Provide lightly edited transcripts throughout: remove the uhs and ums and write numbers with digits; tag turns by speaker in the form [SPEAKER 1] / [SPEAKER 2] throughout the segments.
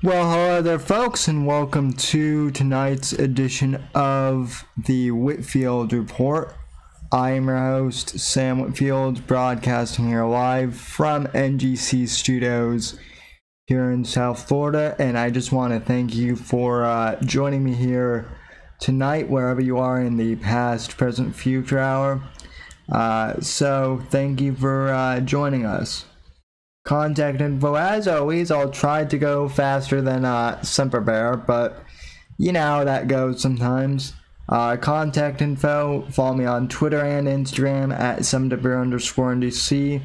[SPEAKER 1] Well, hello there, folks, and welcome to tonight's edition of the Whitfield Report. I am your host, Sam Whitfield, broadcasting here live from NGC Studios here in South Florida, and I just want to thank you for joining me here tonight, wherever you are in the past, present, future hour. So thank you for joining us. Contact info, as always. I'll try to go faster than Semper Bear, but you know how that goes sometimes. Contact info, follow me on Twitter and Instagram at @SemperBear_NDC.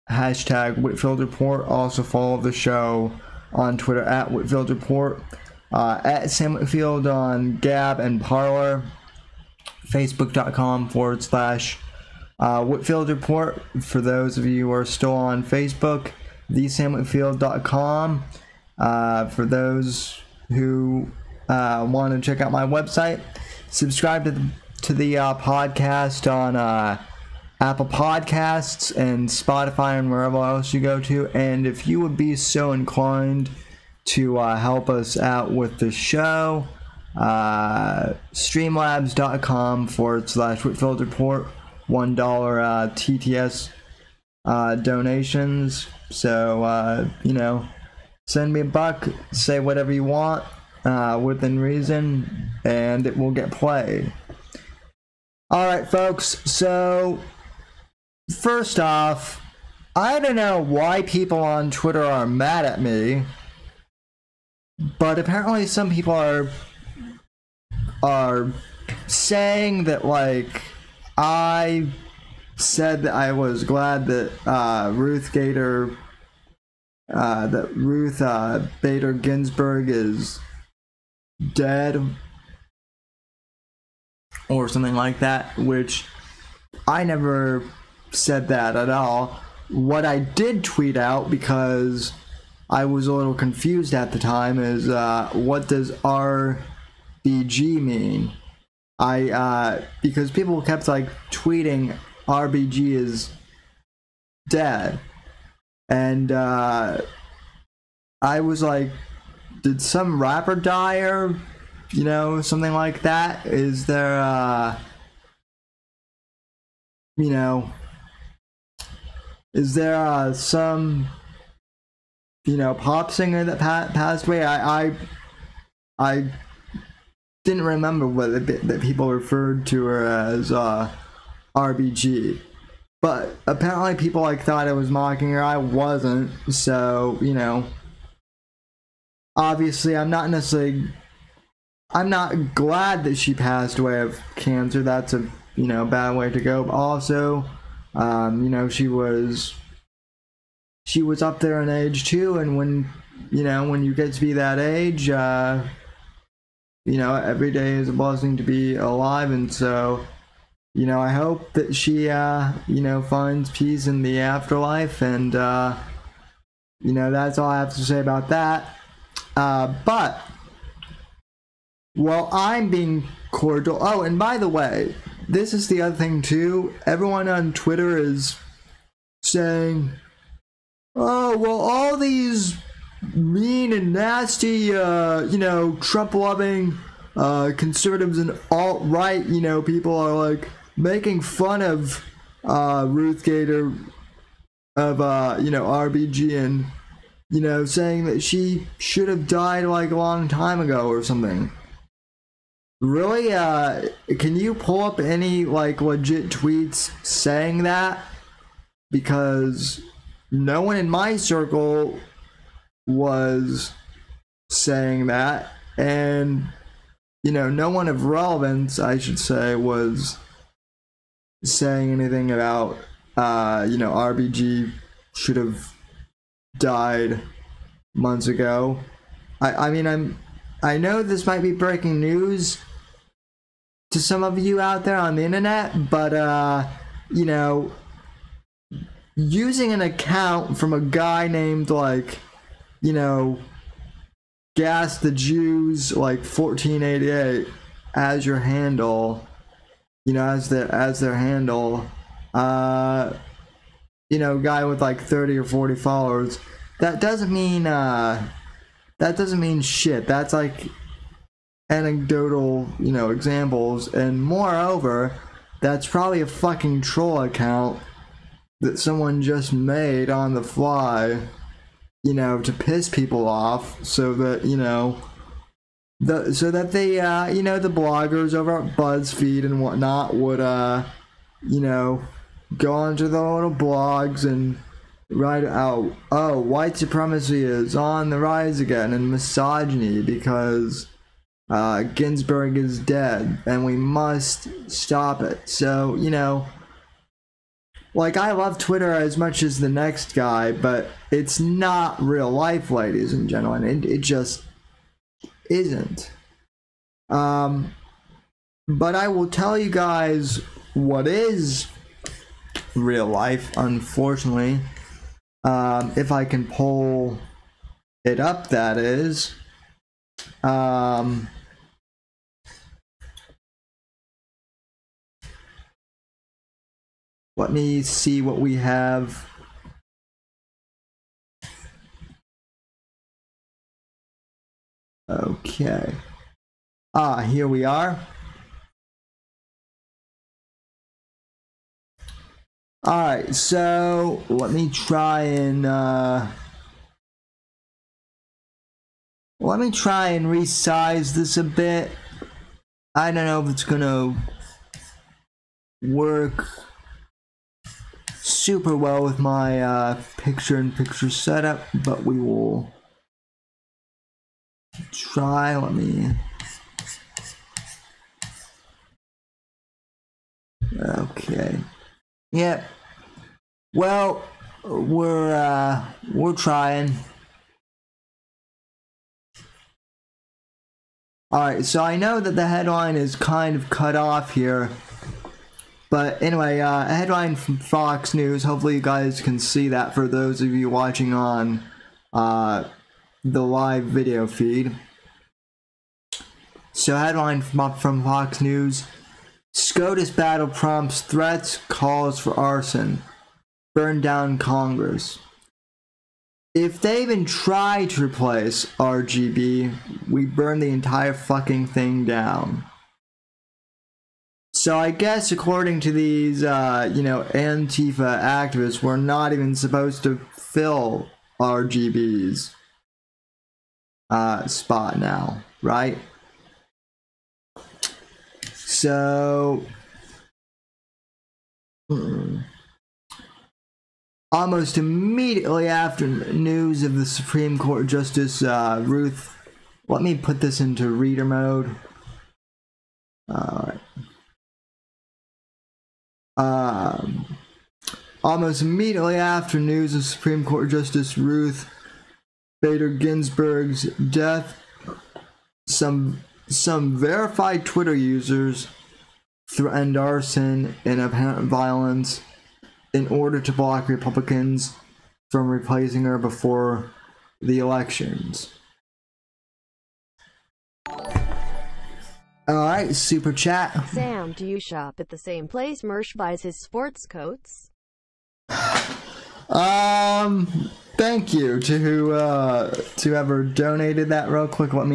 [SPEAKER 1] Hashtag Whitfield Report. Also follow the show on Twitter at Whitfield Report. At Sam Whitfield on Gab and Parler. Facebook.com/Whitfield Report. For those of you who are still on Facebook, thesamwhitfield.com. For those who want to check out my website, subscribe to the podcast on Apple Podcasts and Spotify and wherever else you go to. And if you would be so inclined to help us out with the show, streamlabs.com/Whitfield Report. $1 TTS donations. So send me a buck, say whatever you want within reason, and it will get played. Alright, folks, so first off, I don't know why people on Twitter are mad at me, but apparently some people are saying that, like, I said that I was glad that Ruth Bader Ginsburg is dead or something like that, which I never said that at all. What I did tweet out, because I was a little confused at the time, is what does RBG mean? Because people kept like tweeting RBG is dead, and I was like, did some rapper die or something like that? Is there some pop singer that passed away? I didn't remember that people referred to her as RBG, but apparently people thought I was mocking her. I wasn't. So obviously I'm not glad that she passed away of cancer. That's a bad way to go. But also she was up there in age too, and when you get to be that age, every day is a blessing to be alive. And so I hope that she finds peace in the afterlife, and that's all I have to say about that. But well, I'm being cordial. Oh, and by the way, this is the other thing too. Everyone on Twitter is saying, oh, well, all these mean and nasty, Trump-loving conservatives and alt-right, people are like making fun of Ruth Bader of RBG, and saying that she should have died like a long time ago or something. Really? Can you pull up any legit tweets saying that? Because no one in my circle was saying that, and no one of relevance, I should say, was saying anything about RBG should have died months ago. I know this might be breaking news to some of you out there on the internet, but using an account from a guy named Gas the Jews 1488 as your handle, as their handle, guy with 30 or 40 followers, that doesn't mean shit. That's like anecdotal, you know, examples, and moreover, that's probably a fucking troll account that someone just made on the fly, you know, to piss people off, so that, you know, so that they, you know, the bloggers over at BuzzFeed and whatnot would, you know, go onto the little blogs and write out, oh, white supremacy is on the rise again, and misogyny because Ginsburg is dead and we must stop it. So, you know, like, I love Twitter as much as the next guy, but it's not real life, ladies and gentlemen. It just isn't. But I will tell you guys what is real life, unfortunately. If I can pull it up, that is. Let me see what we have. Okay. Here we are. Alright, so let me try and resize this a bit. I don't know if it's gonna work super well with my picture-in-picture setup, but we will try. Let me. Okay. Yep. Well, we're trying. Alright, so I know that the headline is kind of cut off here. But anyway, a headline from Fox News. Hopefully you guys can see that for those of you watching on the live video feed. So headline from Fox News. SCOTUS battle prompts threats, calls for arson. Burn down Congress. If they even try to replace RGB, we burn the entire fucking thing down. So I guess according to these, you know, Antifa activists, we're not even supposed to fill RGB's spot now, right? So, almost immediately after news of the Supreme Court Justice Ruth, let me put this into reader mode. Alright. Almost immediately after news of Supreme Court Justice Ruth Bader Ginsburg's death, some verified Twitter users threatened arson and apparent violence in order to block Republicans from replacing her before the elections. Alright, super chat.
[SPEAKER 2] Sam, do you shop at the same place Mersh buys his sports coats?
[SPEAKER 1] Thank you to whoever donated that real quick. Let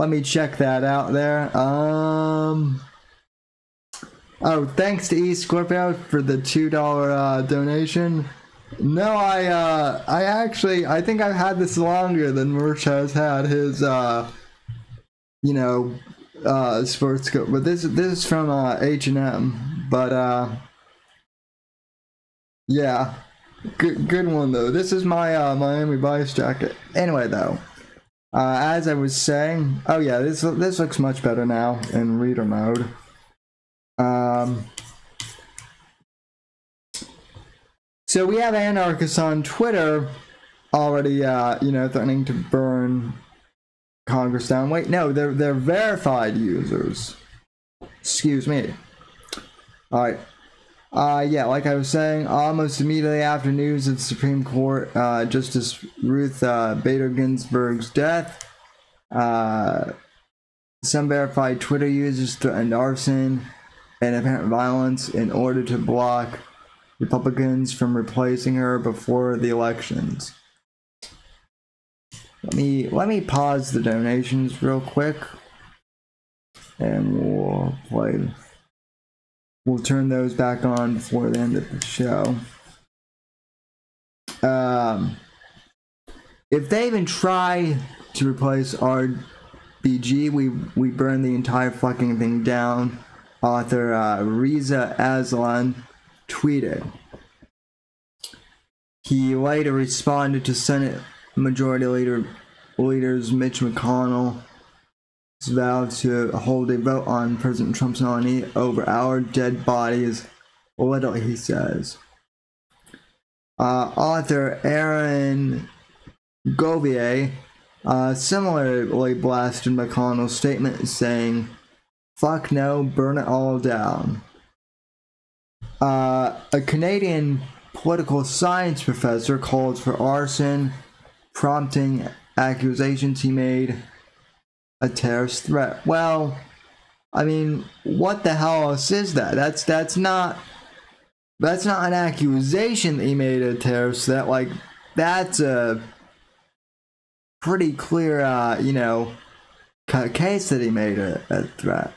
[SPEAKER 1] me check that out there. Oh, thanks to E Scorpio for the $2 donation. No, I think I've had this longer than Merch has had his you know, sports coat, but this is from H&M, but yeah, good one though. This is my Miami Vice jacket. Anyway though, as I was saying, oh yeah, this looks much better now in reader mode. So we have anarchists on Twitter already, you know, threatening to burn Congress down. Wait, no, they're verified users. Excuse me. Alright. Yeah, like I was saying, almost immediately after news of the Supreme Court Justice Ruth Bader Ginsburg's death, some verified Twitter users threatened arson and apparent violence in order to block Republicans from replacing her before the elections. Let me pause the donations real quick, and we'll turn those back on before the end of the show. If they even try to replace RBG, we burn the entire fucking thing down. Author Reza Aslan tweeted. He later responded to Senate Majority Leaders Mitch McConnell's vow to hold a vote on President Trump's nominee over our dead bodies. Little, he says. Author Aaron Govier similarly blasted McConnell's statement, saying, "Fuck no, burn it all down." A Canadian political science professor called for arson, prompting accusations he made a terrorist threat. Well, I mean, what the hell else is that? That's not an accusation that he made a terrorist threat. Like, that's a pretty clear, case that he made a threat.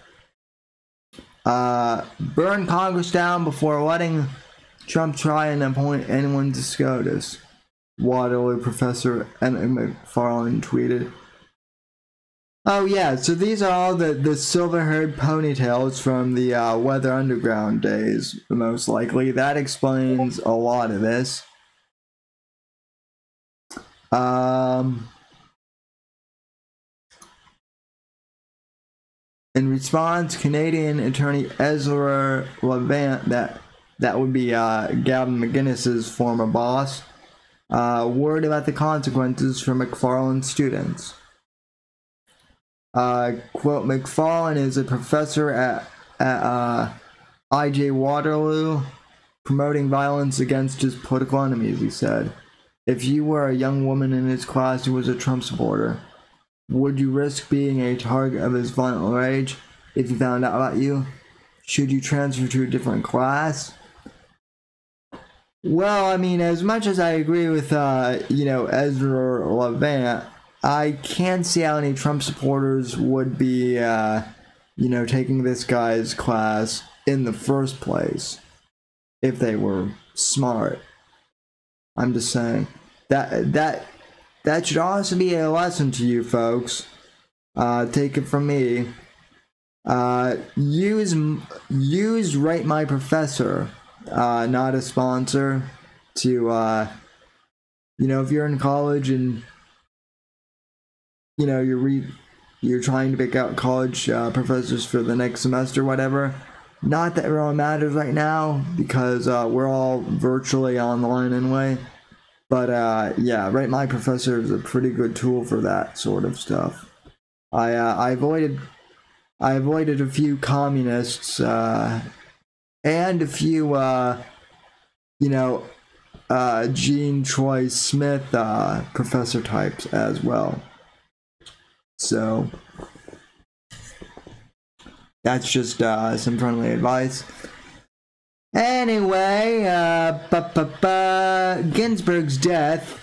[SPEAKER 1] Burn Congress down before letting Trump try and appoint anyone to SCOTUS. Waterloo professor Emma McFarlane tweeted. Oh yeah, so these are all the silver-haired ponytails from the Weather Underground days, most likely. That explains a lot of this. In response, Canadian attorney Ezra Levant, that would be Gavin McGuinness's former boss, worried about the consequences for McFarlane's students. Quote, McFarlane is a professor at IJ Waterloo, promoting violence against his political enemies, he said. If you were a young woman in his class who was a Trump supporter, would you risk being a target of his violent rage if he found out about you? Should you transfer to a different class? Well, I mean, as much as I agree with, Ezra Levant, I can't see how any Trump supporters would be, taking this guy's class in the first place if they were smart. I'm just saying that should also be a lesson to you folks. Take it from me. Use Rate My Professor, not a sponsor, to if you're in college and you're trying to pick out college professors for the next semester, whatever. Not that it really matters right now because we're all virtually online anyway. But yeah, Rate My Professor is a pretty good tool for that sort of stuff. I avoided a few communists and a few Jean Troy Smith professor types as well. So that's just some friendly advice. Anyway, Ginsburg's death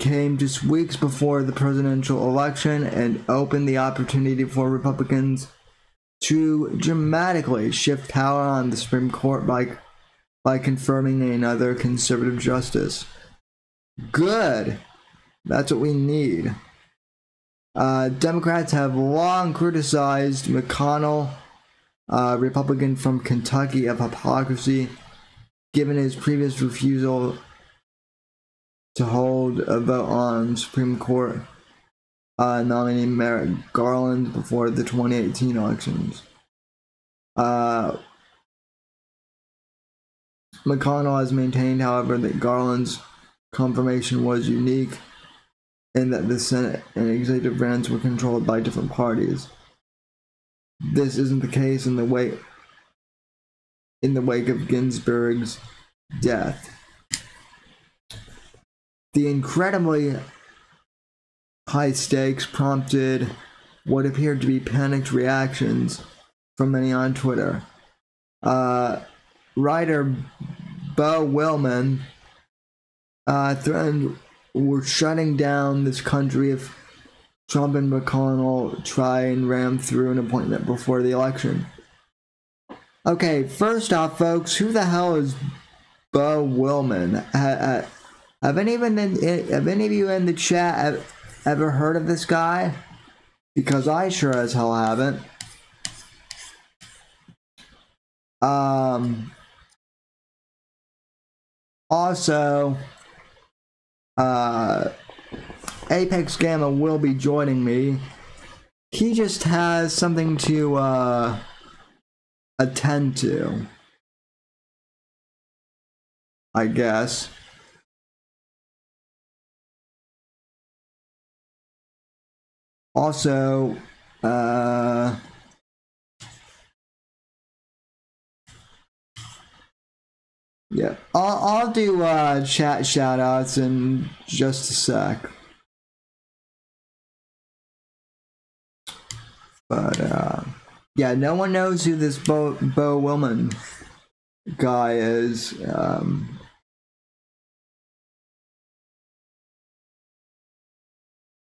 [SPEAKER 1] came just weeks before the presidential election and opened the opportunity for Republicans to dramatically shift power on the Supreme Court by confirming another conservative justice. Good. That's what we need. Democrats have long criticized McConnell, Republican from Kentucky, of hypocrisy, given his previous refusal to hold a vote on Supreme Court nominee Merrick Garland before the 2018 elections. McConnell has maintained, however, that Garland's confirmation was unique and that the Senate and executive branch were controlled by different parties. This isn't the case in the wake of Ginsburg's death. The incredibly high stakes prompted what appeared to be panicked reactions from many on Twitter. Writer Bo Wellman threatened we're shutting down this country if Trump and McConnell try and ram through an appointment before the election. Okay, first off, folks, who the hell is Bo Wellman? Have any of you in the chat ever heard of this guy? Because I sure as hell haven't. Also, Apex Gamma will be joining me. He just has something to attend to, I guess. Also, yeah, I'll do chat shoutouts in just a sec. But yeah, no one knows who this Bo Wellman guy is.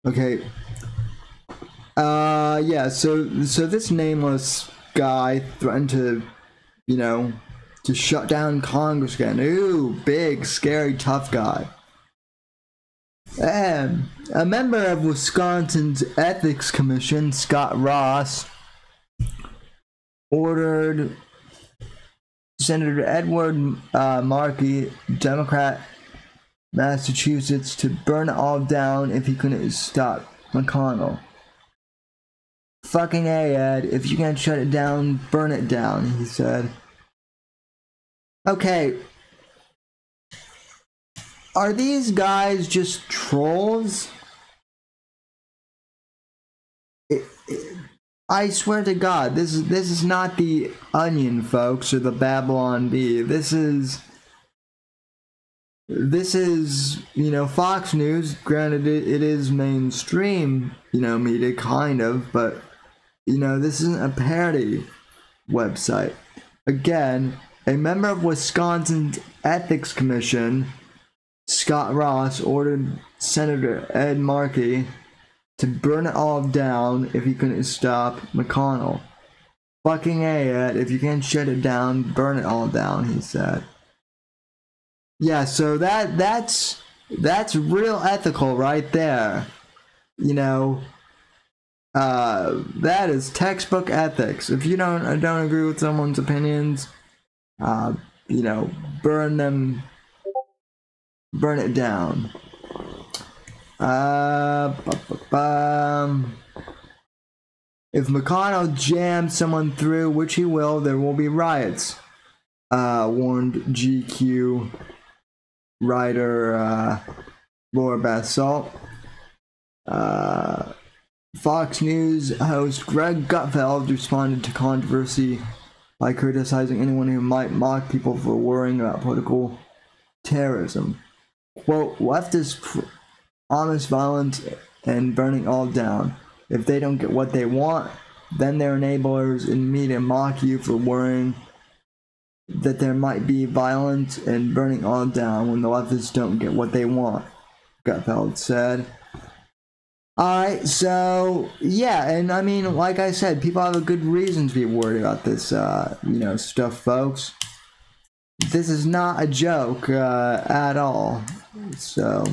[SPEAKER 1] Okay. Yeah, so this nameless guy threatened to, you know, to shut down Congress again. Ooh, big, scary, tough guy. And a member of Wisconsin's Ethics Commission, Scott Ross, ordered Senator Edward Markey, Democrat, Massachusetts, to burn it all down if he couldn't stop McConnell. Fucking A, Ed, if you can't shut it down, burn it down, he said. Okay. Are these guys just trolls? I swear to God, this is not the Onion, folks, or the Babylon Bee. This is, you know, Fox News. Granted, it is mainstream, you know, media, kind of, but, you know, this isn't a parody website. Again, a member of Wisconsin's Ethics Commission, Scott Ross, ordered Senator Ed Markey to burn it all down if he couldn't stop McConnell. Fucking A, Ed, if you can't shut it down, burn it all down, he said. Yeah, so that's real ethical right there. You know, that is textbook ethics. If you don't agree with someone's opinions, you know, burn it down. If McConnell jams someone through, which he will, there will be riots, warned GQ writer Laura Basalt. Fox News host Greg Gutfeld responded to controversy by criticizing anyone who might mock people for worrying about political terrorism. Quote, leftists promise violence and burning all down. If they don't get what they want, then their enablers in media mock you for worrying that there might be violence and burning all down when the leftists don't get what they want, Gutfeld said. Alright, so, yeah, and I mean, like I said, people have a good reason to be worried about this, you know, stuff, folks. This is not a joke, at all. So,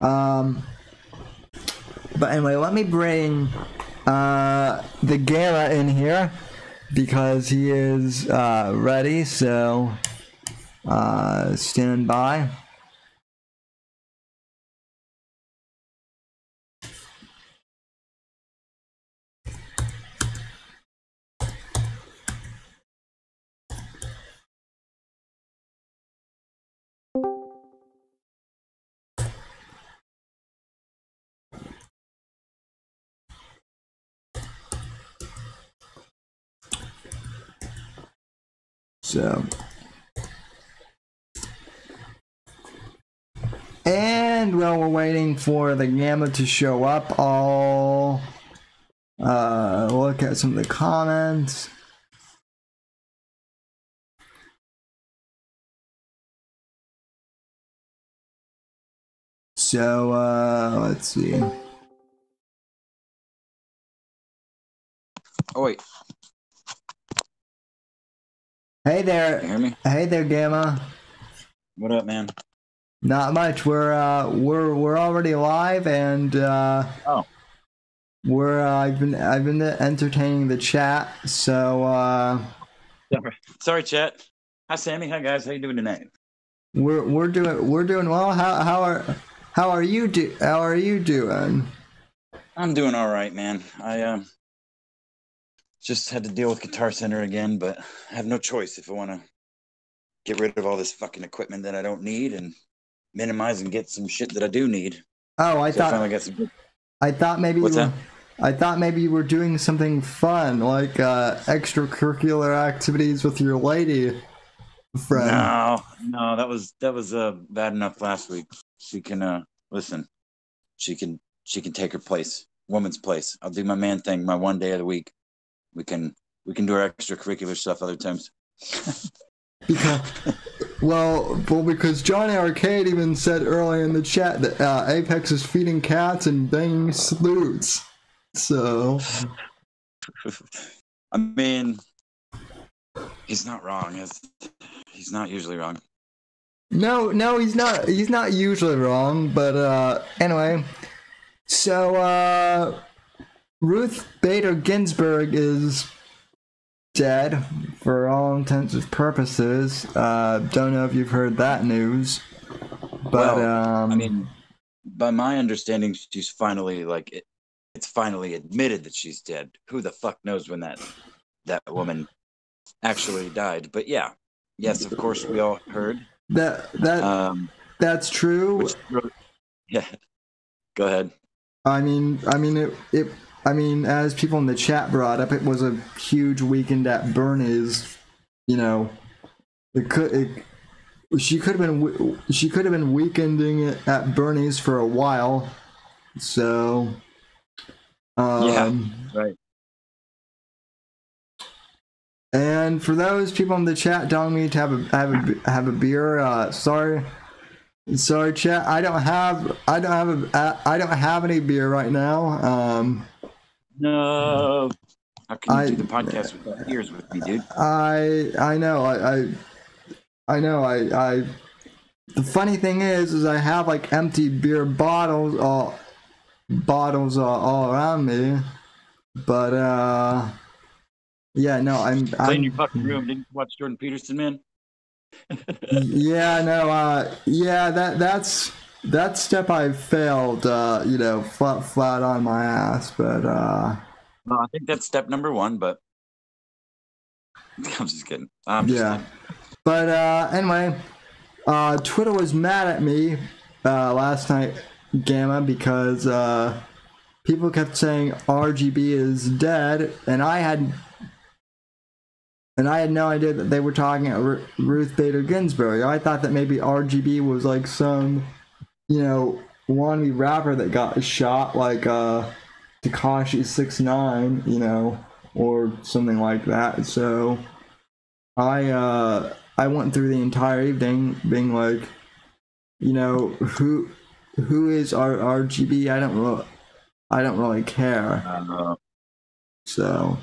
[SPEAKER 1] but anyway, let me bring, the Gala in here, because he is, ready, so, stand by. So, and while we're waiting for the Gamma to show up, I'll look at some of the comments. So let's see.
[SPEAKER 3] Oh wait,
[SPEAKER 1] Hey
[SPEAKER 3] you
[SPEAKER 1] there.
[SPEAKER 3] hear me?
[SPEAKER 1] Hey there, Gamma.
[SPEAKER 3] What up, man?
[SPEAKER 1] Not much. We're already live, and
[SPEAKER 3] Oh,
[SPEAKER 1] I've been entertaining the chat. So
[SPEAKER 3] sorry, chat. Hi, Sammy. Hi, guys. How you doing tonight?
[SPEAKER 1] we're doing well. How are you doing?
[SPEAKER 3] I'm doing all right, man. I just had to deal with Guitar Center again, but I have no choice if I want to get rid of all this fucking equipment that I don't need and minimize and get some shit that I do need.
[SPEAKER 1] Oh,
[SPEAKER 3] So I finally got some good.
[SPEAKER 1] I thought maybe
[SPEAKER 3] What's that?
[SPEAKER 1] I thought maybe you were doing something fun, like extracurricular activities with your lady friend.
[SPEAKER 3] No, that was bad enough last week. She can listen. She can take her place, woman's place. I'll do my man thing, my one day of the week. We can do our extracurricular stuff other times.
[SPEAKER 1] Because Johnny Arcade even said earlier in the chat that Apex is feeding cats and banging sleuths. So,
[SPEAKER 3] I mean, he's not wrong. He's not usually wrong.
[SPEAKER 1] No, he's not. He's not usually wrong. But anyway, so Ruth Bader Ginsburg is dead for all intents and purposes. Don't know if you've heard that news, but
[SPEAKER 3] I mean, by my understanding, she's finally it's finally admitted that she's dead. Who the fuck knows when that woman actually died? But yeah, yes, of course, we all heard
[SPEAKER 1] that's true.
[SPEAKER 3] Yeah, go ahead.
[SPEAKER 1] I mean, as people in the chat brought up, it was a huge weekend at Bernie's. You know, she could have been weekending it at Bernie's for a while. So,
[SPEAKER 3] Yeah, right.
[SPEAKER 1] And for those people in the chat telling me to have a beer, sorry, chat. I don't have any beer right now.
[SPEAKER 3] No. How can you do the podcast without ears with me, dude?
[SPEAKER 1] I know. The funny thing is I have like empty beer bottles all around me, but yeah, no, I'm
[SPEAKER 3] in your fucking room. Didn't you watch Jordan Peterson, man?
[SPEAKER 1] Yeah, no, yeah, that step I failed, flat on my ass, but
[SPEAKER 3] No, I think that's step number 1, but I'm just kidding. I'm just kidding.
[SPEAKER 1] But anyway, Twitter was mad at me last night, Gamma, because people kept saying RGB is dead, and I had no idea that they were talking about Ruth Bader Ginsburg. I thought that maybe RGB was like some, wannabe rapper that got shot, like Tekashi 6ix9ine, or something like that. So I went through the entire evening being like, who is RGB? I don't really care. So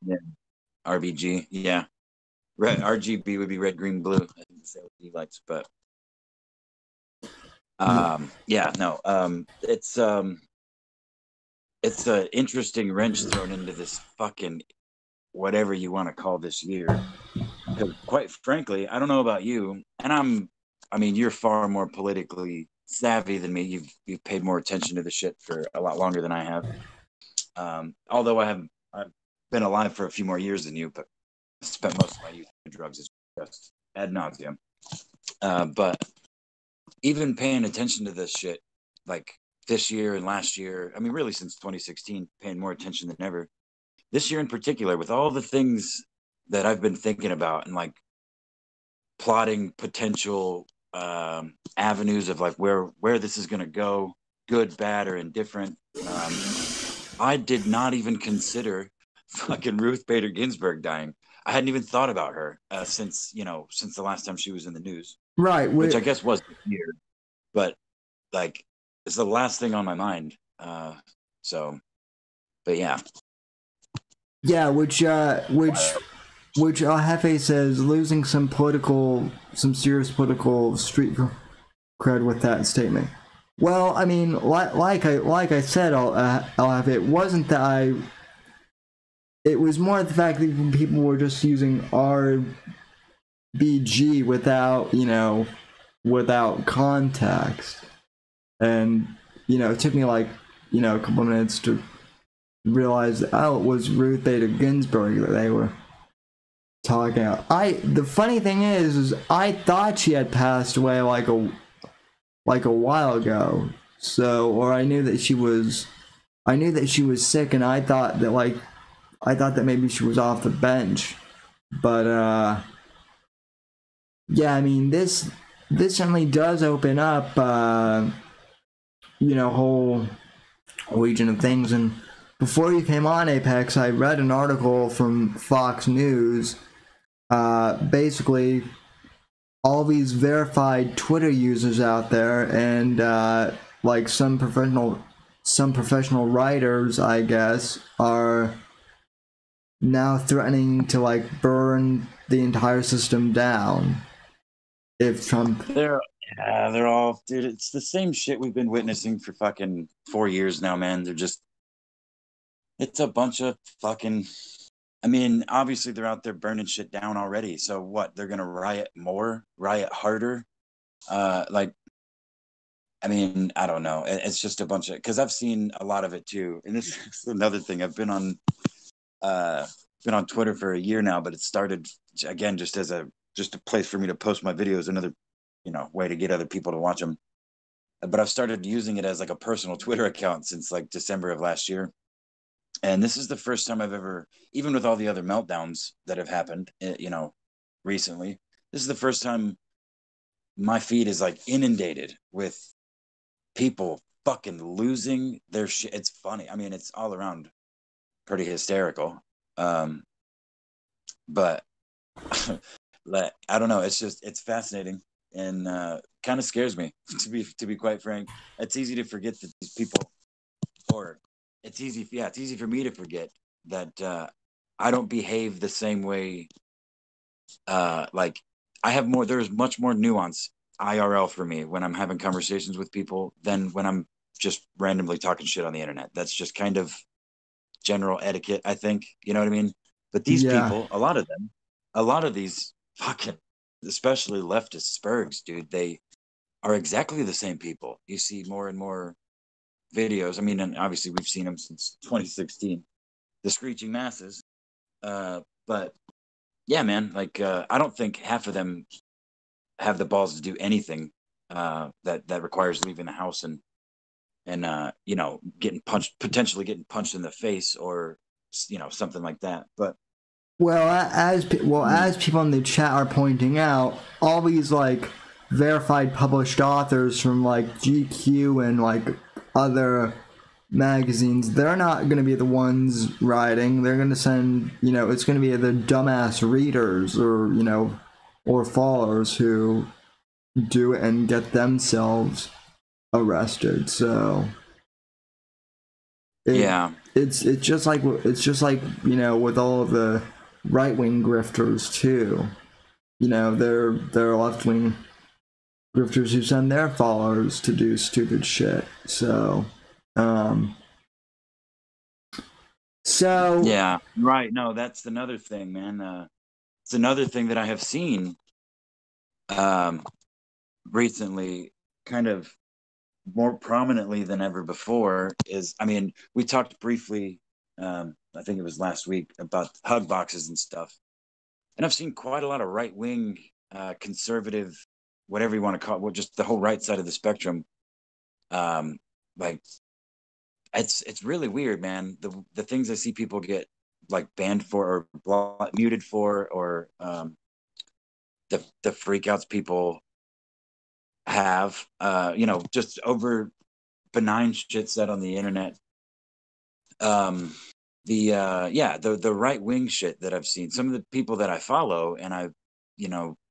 [SPEAKER 3] yeah. RBG, yeah. RGB would be red, green, blue. I think that's what he likes, but yeah, no. It's an interesting wrench thrown into this fucking whatever you want to call this year. Because quite frankly, I don't know about you, and you're far more politically savvy than me. You've paid more attention to the shit for a lot longer than I have. Although I've been alive for a few more years than you, but I spent most of my youth on drugs, is just ad nauseum. But even paying attention to this shit, like this year and last year, really since 2016, paying more attention than ever. This year in particular, with all the things that I've been thinking about and like plotting potential avenues of like where this is going to go, good, bad, or indifferent. I did not even consider fucking Ruth Bader Ginsburg dying. I hadn't even thought about her since the last time she was in the news.
[SPEAKER 1] Right,
[SPEAKER 3] which I guess was weird, but like it's the last thing on my mind. So, but yeah.
[SPEAKER 1] Yeah, which Jefe says losing some serious political street cred with that statement. Well, I mean, like I said, it wasn't that it was more the fact that people were just using RBG without context, and it took me like a couple minutes to realize that, it was Ruth Bader Ginsburg that they were talking about. The funny thing is I thought she had passed away like a while ago. So, or I knew that she was sick, and I thought that maybe she was off the bench. But yeah, I mean, this certainly does open up whole region of things. And before you came on, Apex, I read an article from Fox News. Basically, all these verified Twitter users out there, and like some professional writers, I guess, are now threatening to like burn the entire system down if Trump.
[SPEAKER 3] They're all, dude. It's the same shit we've been witnessing for fucking 4 years now, man. It's a bunch of fucking. I mean, obviously they're out there burning shit down already. So what? They're gonna riot more, riot harder. Like, I mean, I don't know. It's just a bunch of, because I've seen a lot of it too. And this is another thing. I've been on Twitter for a year now, but it started again just as a place for me to post my videos, another way to get other people to watch them. But I've started using it as like a personal Twitter account since like December of last year. And this is the first time I've ever, even with all the other meltdowns that have happened, recently, this is the first time my feed is like inundated with people fucking losing their shit. It's funny. I mean, it's all around pretty hysterical. But I don't know. It's fascinating and kind of scares me to be quite frank. It's easy to forget that these people, or it's easy for me to forget that I don't behave the same way. Like there's much more nuance IRL for me when I'm having conversations with people than when I'm just randomly talking shit on the internet. That's just kind of general etiquette, I think. You know what I mean? But these people, a lot of these fucking, especially leftist spurgs, dude, they are exactly the same people. You see more and more videos. I mean, and obviously we've seen them since 2016, the screeching masses. But yeah, man, like I don't think half of them have the balls to do anything that requires leaving the house and potentially getting punched in the face or something like that. But
[SPEAKER 1] as people in the chat are pointing out, all these like verified published authors from like GQ and like other magazines, they're not going to be the ones writing. They're going to send, it's going to be the dumbass readers or followers who do it and get themselves arrested. So it's just like with all of the right-wing grifters too. They're left-wing grifters who send their followers to do stupid shit. So
[SPEAKER 3] yeah, right. No, that's another thing, man. It's another thing that I have seen recently, kind of more prominently than ever before, is, I mean, we talked briefly, I think it was last week, about hug boxes and stuff. And I've seen quite a lot of right-wing, conservative, whatever you want to call it, well, just the whole right side of the spectrum. Like, it's really weird, man. The things I see people get like banned for or muted for, or the freakouts people have, just over benign shit said on the internet. The right wing shit that I've seen, some of the people that I follow and I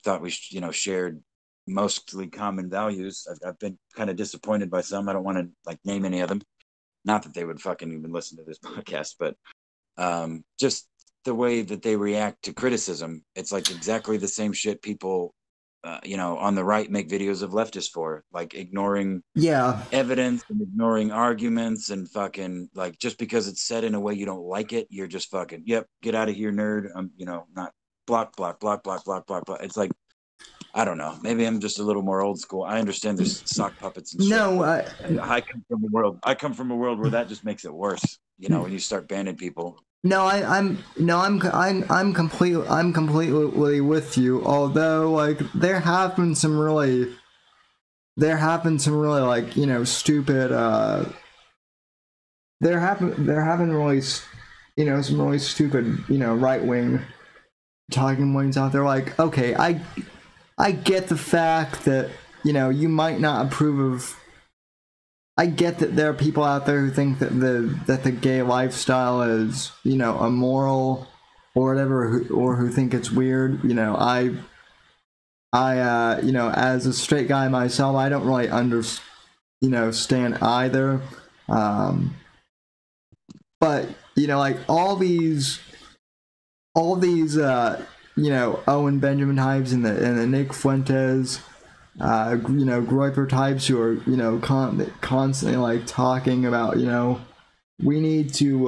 [SPEAKER 3] thought we shared mostly common values. I've been kind of disappointed by some. I don't want to like name any of them. Not that they would fucking even listen to this podcast, but just the way that they react to criticism. It's like exactly the same shit people, on the right make videos of leftists for, like ignoring evidence and ignoring arguments and fucking like, just because it's said in a way you don't like it, you're just fucking, yep, get out of here, nerd. Not block, block, block, block, block, block, block. It's like, I don't know. Maybe I'm just a little more old school. I understand there's sock puppets and shit.
[SPEAKER 1] No,
[SPEAKER 3] I come from a world. I come from a world where that just makes it worse. When you start banning people.
[SPEAKER 1] No, I'm completely with you. Although, like, there have been some really like, stupid. There have been really, some really stupid, right wing talking points out there. Like, okay, I get the fact that you might not approve of. I get that there are people out there who think that the gay lifestyle is, immoral or whatever, or who think it's weird. I as a straight guy myself, I don't really stand either. But like all these Owen Benjamin types and the Nick Fuentes, Groyper types who are, constantly like talking about, we need to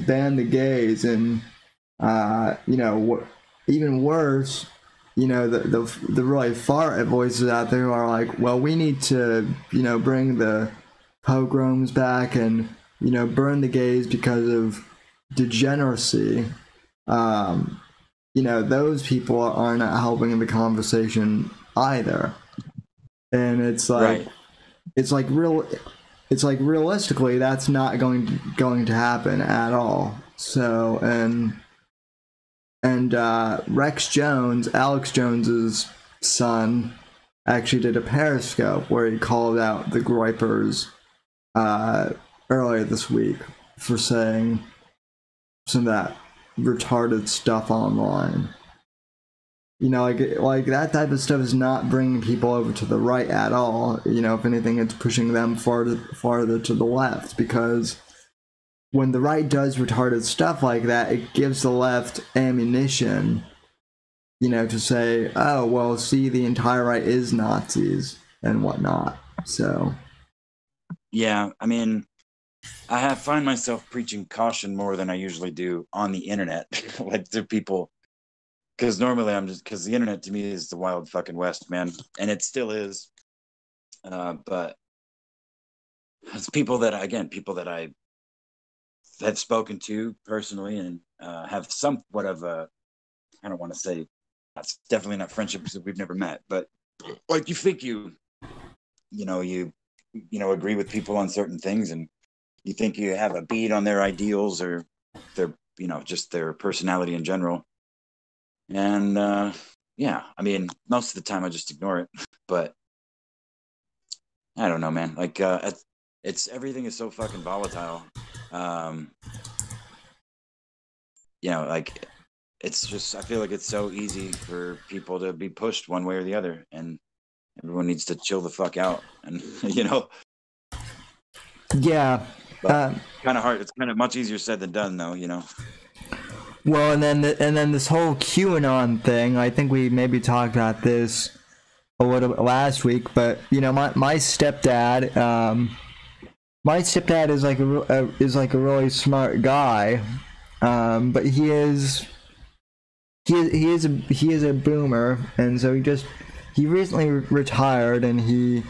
[SPEAKER 1] ban the gays, and, even worse, the really far right voices out there who are like, well, we need to, bring the pogroms back and, burn the gays because of degeneracy. Those people are not helping in the conversation either. And it's like,
[SPEAKER 3] right.
[SPEAKER 1] it's like realistically that's not going to happen at all. So and Alex Jones's son, actually did a Periscope where he called out the Groypers earlier this week for saying some of that retarded stuff online. Like that type of stuff is not bringing people over to the right at all. If anything, it's pushing them farther to the left, because when the right does retarded stuff like that, it gives the left ammunition, to say, oh, well, see, the entire right is Nazis and whatnot. So,
[SPEAKER 3] yeah, I mean, I find myself preaching caution more than I usually do on the internet, like to people. Because normally because the internet to me is the wild fucking west, man. And it still is. But it's people that I have spoken to personally and have somewhat of a, I don't want to say, that's definitely not friendship because we've never met, but like you think you agree with people on certain things, and you think you have a beat on their ideals or their, just their personality in general. And yeah, I mean, most of the time I just ignore it, but I don't know, man. Like it's everything is so fucking volatile. Like it's just, I feel like it's so easy for people to be pushed one way or the other, and everyone needs to chill the fuck out. And
[SPEAKER 1] yeah,
[SPEAKER 3] kind of hard. It's kind of much easier said than done, though.
[SPEAKER 1] Well, and then this whole QAnon thing, I think we maybe talked about this a little bit last week, but my stepdad is like a really smart guy, but he is a boomer, and so he recently retired, and he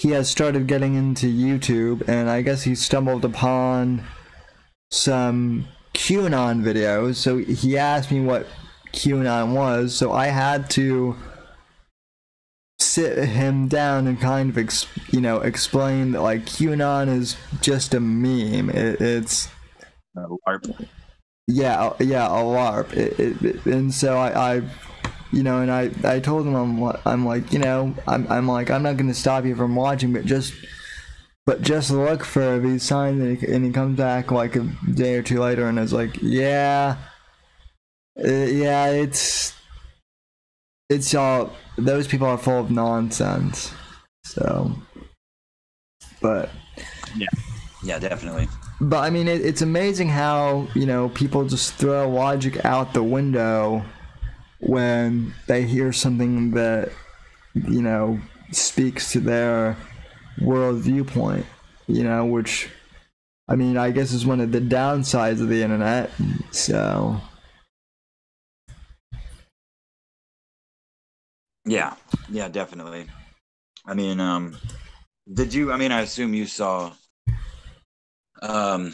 [SPEAKER 1] has started getting into YouTube, and I guess he stumbled upon some QAnon videos. So he asked me what QAnon was, so I had to sit him down and kind of explain that, like, QAnon is just a meme. It's
[SPEAKER 3] a LARP.
[SPEAKER 1] Yeah, a LARP. And so I told him, I'm like, I'm not gonna stop you from watching, but just look for these signs. And he comes back like a day or two later and is like, it's all those people are full of nonsense. So, but
[SPEAKER 3] yeah, definitely.
[SPEAKER 1] But I mean, it's amazing how, you know, people just throw logic out the window when they hear something that, you know, speaks to their world viewpoint, you know, which, I mean, I guess is one of the downsides of the internet. So
[SPEAKER 3] Yeah, definitely. I mean, I assume you saw, I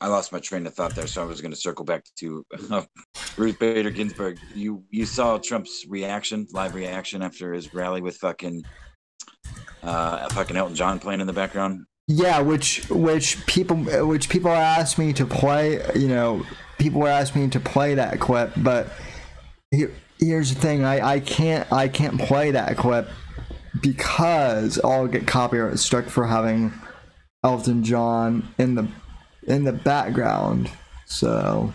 [SPEAKER 3] lost my train of thought there, so I was going to circle back to Ruth Bader Ginsburg. You saw Trump's live reaction after his rally with fucking Elton John playing in the background.
[SPEAKER 1] Yeah, which people asked me to play. You know, people were asking me to play that clip, but here's the thing: I can't play that clip because I'll get copyright struck for having Elton John in the background. So,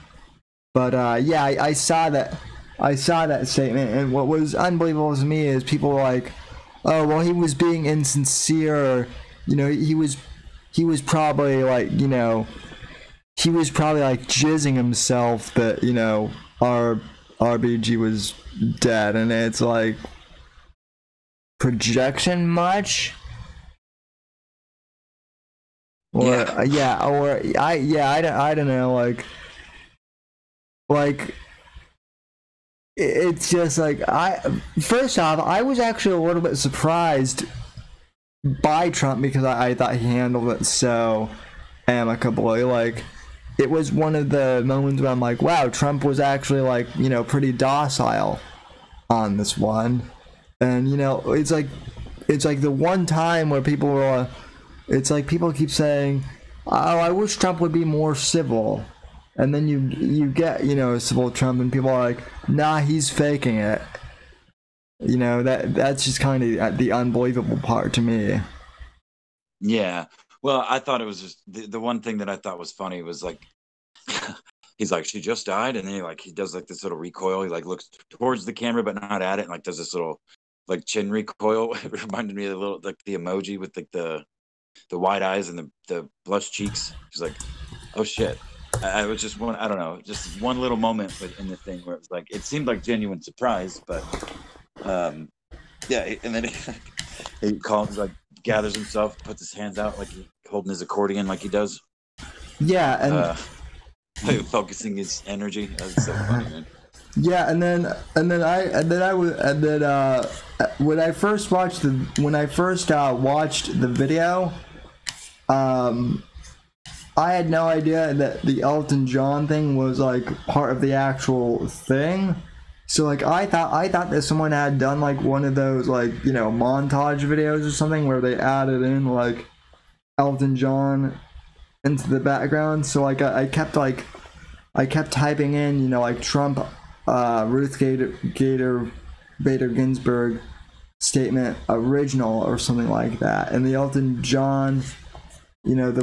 [SPEAKER 1] but yeah, I saw that statement, and what was unbelievable to me is people were like, oh well, he was being insincere. You know, he was probably like, you know, he was probably like jizzing himself that, you know, our RBG was dead, and it's like, projection much? Or I don't know, like it's just like, first off, I was actually a little bit surprised by Trump because I thought he handled it so amicably. Like, it was one of the moments where I'm like, wow, Trump was actually, like, you know, pretty docile on this one. And, you know, it's like the one time where people were, it's like people keep saying, oh, I wish Trump would be more civil. And then you get, you know, a civil Trump, and people are like, nah, he's faking it. You know, that's just kind of the unbelievable part to me.
[SPEAKER 3] Yeah. Well, I thought it was just the one thing that I thought was funny was like, he's like, she just died, and then he does like this little recoil. He like looks towards the camera but not at it, and like does this little like chin recoil. It reminded me of the little, like, the emoji with like the wide eyes and the blush cheeks. He's like, oh shit. I was just I don't know, just one little moment in the thing where it was like, it seemed like genuine surprise, but yeah, and then he calls, like, gathers himself, puts his hands out like he's holding his accordion, like he does.
[SPEAKER 1] Yeah, and
[SPEAKER 3] focusing his energy. That's so funny, man.
[SPEAKER 1] Yeah, and then when I first watched the video, I had no idea that the Elton John thing was like part of the actual thing. So like I thought that someone had done like one of those, like, you know, montage videos or something where they added in like Elton John into the background. So like I kept typing in, you know, like Trump, Ruth Bader Ginsburg statement original or something like that, and the Elton John, you know,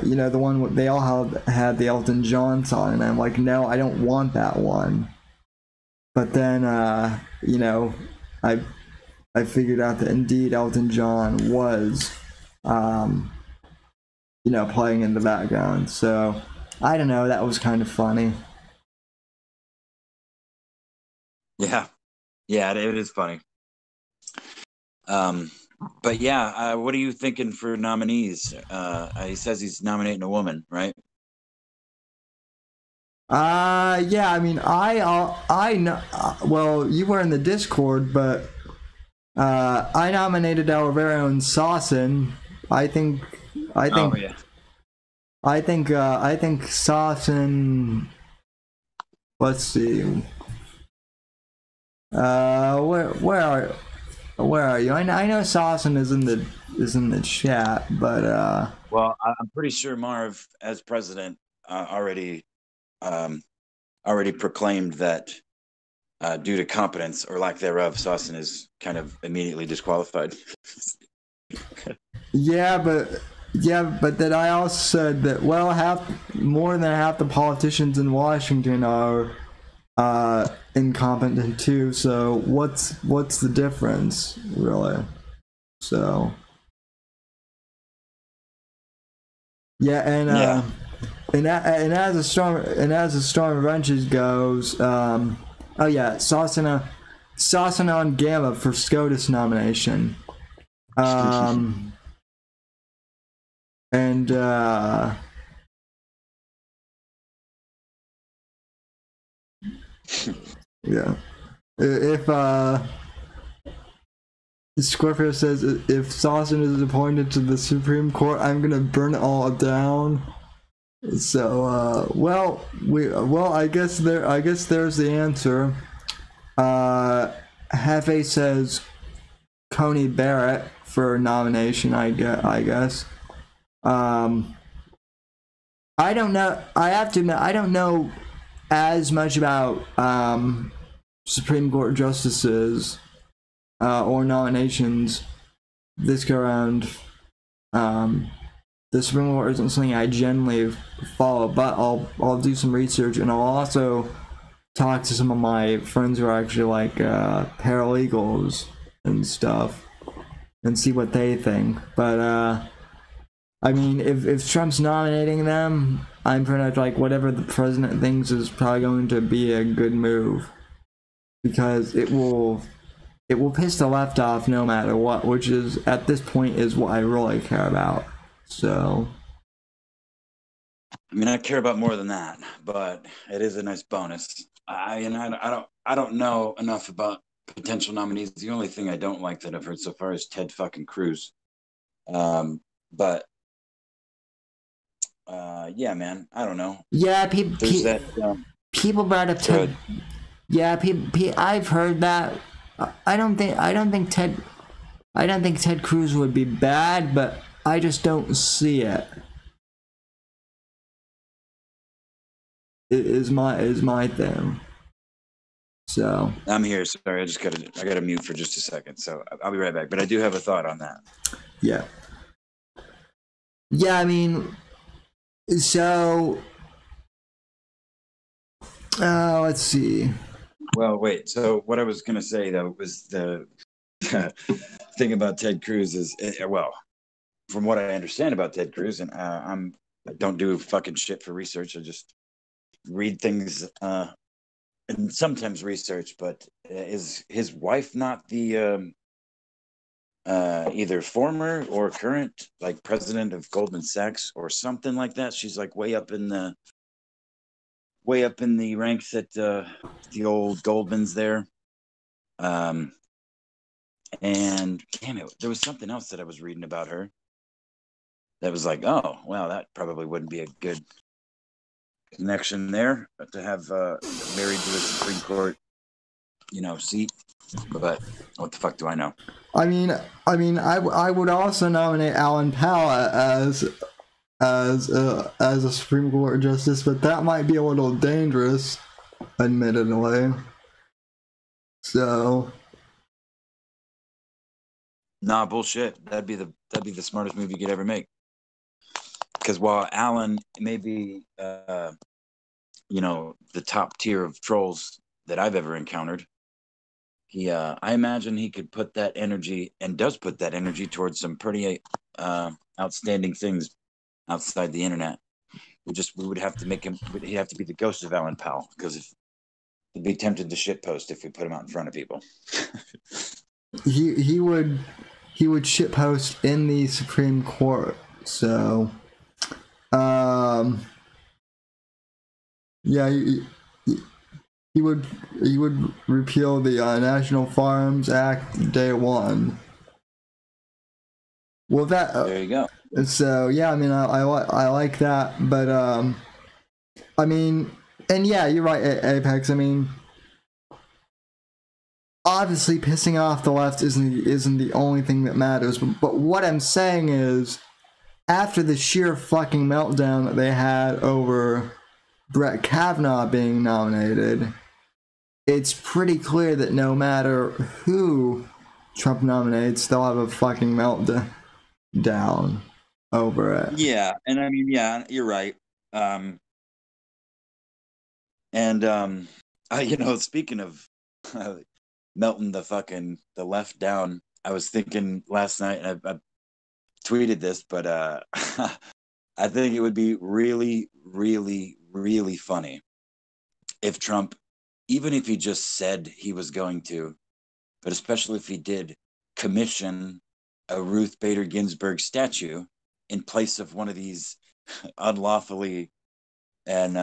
[SPEAKER 1] you know, the one they all had the Elton John song, and I'm like, no, I don't want that one. But then you know, I figured out that indeed Elton John was you know, playing in the background. So I don't know, that was kind of funny.
[SPEAKER 3] Yeah, it is funny. But yeah, what are you thinking for nominees? He says he's nominating a woman, right?
[SPEAKER 1] Yeah, I mean, I know, well, you were in the Discord, but I nominated our very own Sawson. I think
[SPEAKER 3] Oh, yeah.
[SPEAKER 1] I think Sawson, let's see. Where are you? I know Sawson is in the chat, but
[SPEAKER 3] Well, I'm pretty sure Marv, as president, already proclaimed that due to competence or lack thereof, Sawson is kind of immediately disqualified.
[SPEAKER 1] yeah, but then I also said that, well, more than half the politicians in Washington are incompetent too. So what's the difference, really? So yeah, and as the storm of wrenches goes, oh yeah, Sasana on Gamma for SCOTUS nomination. And yeah, if Scorpio says if Sasson is appointed to the Supreme Court, I'm gonna burn it all down. So I guess there's the answer. Hefe says Coney Barrett for nomination. I guess. I don't know. I have to admit, I don't know as much about Supreme Court justices or nominations this go around. The Supreme Court isn't something I generally follow, but I'll do some research, and I'll also talk to some of my friends who are actually like paralegals and stuff, and see what they think. But I mean, if Trump's nominating them, I'm pretty much like whatever the president thinks is probably going to be a good move, because it will piss the left off no matter what, which is at this point is what I really care about. So
[SPEAKER 3] I mean, I care about more than that, but it is a nice bonus. I don't know enough about potential nominees. The only thing I don't like that I've heard so far is Ted fucking Cruz. But yeah, man, I don't know.
[SPEAKER 1] Yeah, people brought up Ted. Yeah, I've heard that. I don't think Ted Cruz would be bad, but I just don't see it. It is my thing. So
[SPEAKER 3] I'm here. Sorry, I gotta mute for just a second. So I'll be right back. But I do have a thought on that.
[SPEAKER 1] Yeah. Yeah, I mean, so let's see.
[SPEAKER 3] Well, wait. So what I was gonna say though was the thing about Ted Cruz is, well, from what I understand about Ted Cruz, and I don't do fucking shit for research. I just read things and sometimes research. But is his wife not the either former or current like president of Goldman Sachs or something like that? She's like way up in the ranks at the old Goldman's there. And damn it, there was something else that I was reading about her that was like, oh, well, that probably wouldn't be a good connection there, but to have married to the Supreme Court, seat. But what the fuck do I know?
[SPEAKER 1] I mean, I would also nominate Alan Powell as a Supreme Court justice, but that might be a little dangerous, admittedly. So.
[SPEAKER 3] Nah, bullshit. That'd be the smartest move you could ever make. Because while Alan may be, the top tier of trolls that I've ever encountered, I imagine he could put that energy, and does put that energy, towards some pretty outstanding things outside the internet. We would have to make him. He'd have to be the ghost of Alan Powell, because he'd be tempted to shitpost if we put him out in front of people.
[SPEAKER 1] He would shitpost in the Supreme Court. So, yeah, he would repeal the National Firearms Act day one. Well,
[SPEAKER 3] there you go.
[SPEAKER 1] So yeah, I mean, I like that, but I mean, and yeah, you're right, Apex. I mean, obviously, pissing off the left isn't the only thing that matters. But what I'm saying is, after the sheer fucking meltdown that they had over Brett Kavanaugh being nominated, it's pretty clear that no matter who Trump nominates, they'll have a fucking meltdown over it.
[SPEAKER 3] Yeah, and I mean, yeah, you're right. Speaking of melting the left down, I was thinking last night, and I tweeted this, but I think it would be really, really, really funny if Trump, even if he just said he was going to, but especially if he did, commission a Ruth Bader Ginsburg statue in place of one of these unlawfully and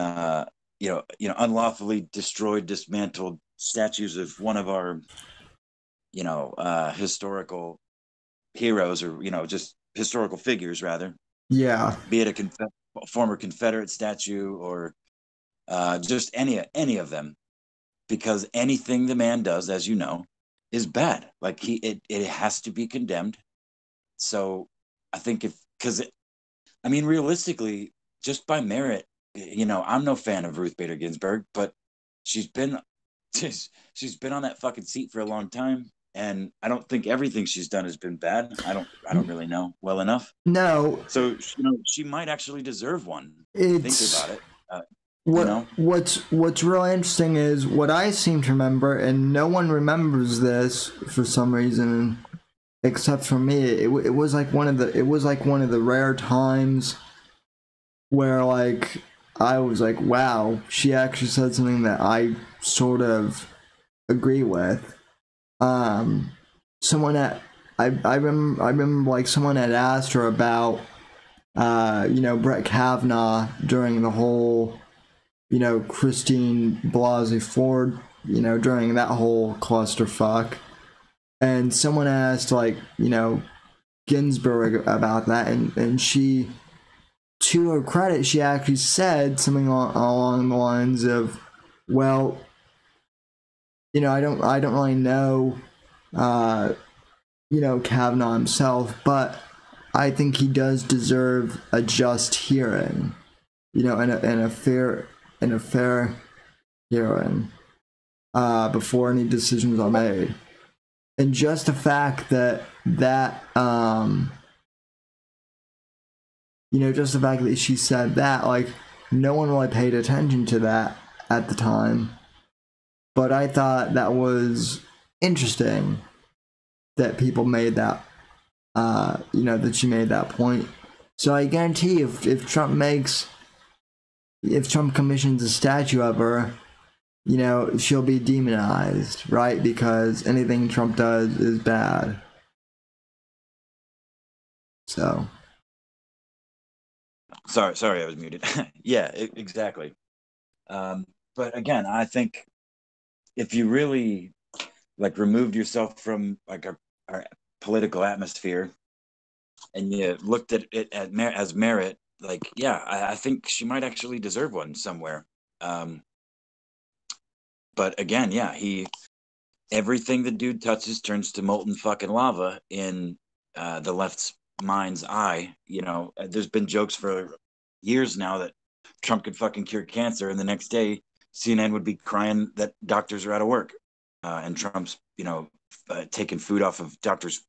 [SPEAKER 3] unlawfully destroyed, dismantled statues of one of our historical heroes, or just historical figures rather.
[SPEAKER 1] Yeah.
[SPEAKER 3] Be it a former Confederate statue, or just any of them, because anything the man does, as you know, is bad. Like it has to be condemned. So I think realistically, just by merit, I'm no fan of Ruth Bader Ginsburg, but she's been she's been on that fucking seat for a long time, and I don't think everything she's done has been bad. I don't really know well enough.
[SPEAKER 1] No.
[SPEAKER 3] So she might actually deserve one.
[SPEAKER 1] It's
[SPEAKER 3] think about it.
[SPEAKER 1] What's really interesting is what I seem to remember, and no one remembers this for some reason, except for me. It was like one of the rare times where like I was like, wow, she actually said something that I sort of agree with. Someone I remember like someone had asked her about Brett Kavanaugh during the whole Christine Blasey Ford during that whole clusterfuck, and someone asked like Ginsburg about that, and she, to her credit, she actually said something along the lines of, well, I don't really know Kavanaugh himself, but I think he does deserve a just hearing, and a fair hearing before any decisions are made. And just the fact that just the fact that she said that, like, no one really paid attention to that at the time, but I thought that was interesting that people made that that she made that point. So I guarantee if Trump commissions a statue of her, she'll be demonized, right? Because anything Trump does is bad. So.
[SPEAKER 3] Sorry, I was muted. Yeah, exactly. But again, I think if you really removed yourself from our political atmosphere and you looked at it as merit, I think she might actually deserve one somewhere. But again, everything the dude touches turns to molten fucking lava in the left's mind's eye. There's been jokes for years now that Trump could fucking cure cancer, and the next day CNN would be crying that doctors are out of work, and Trump's taking food off of doctors'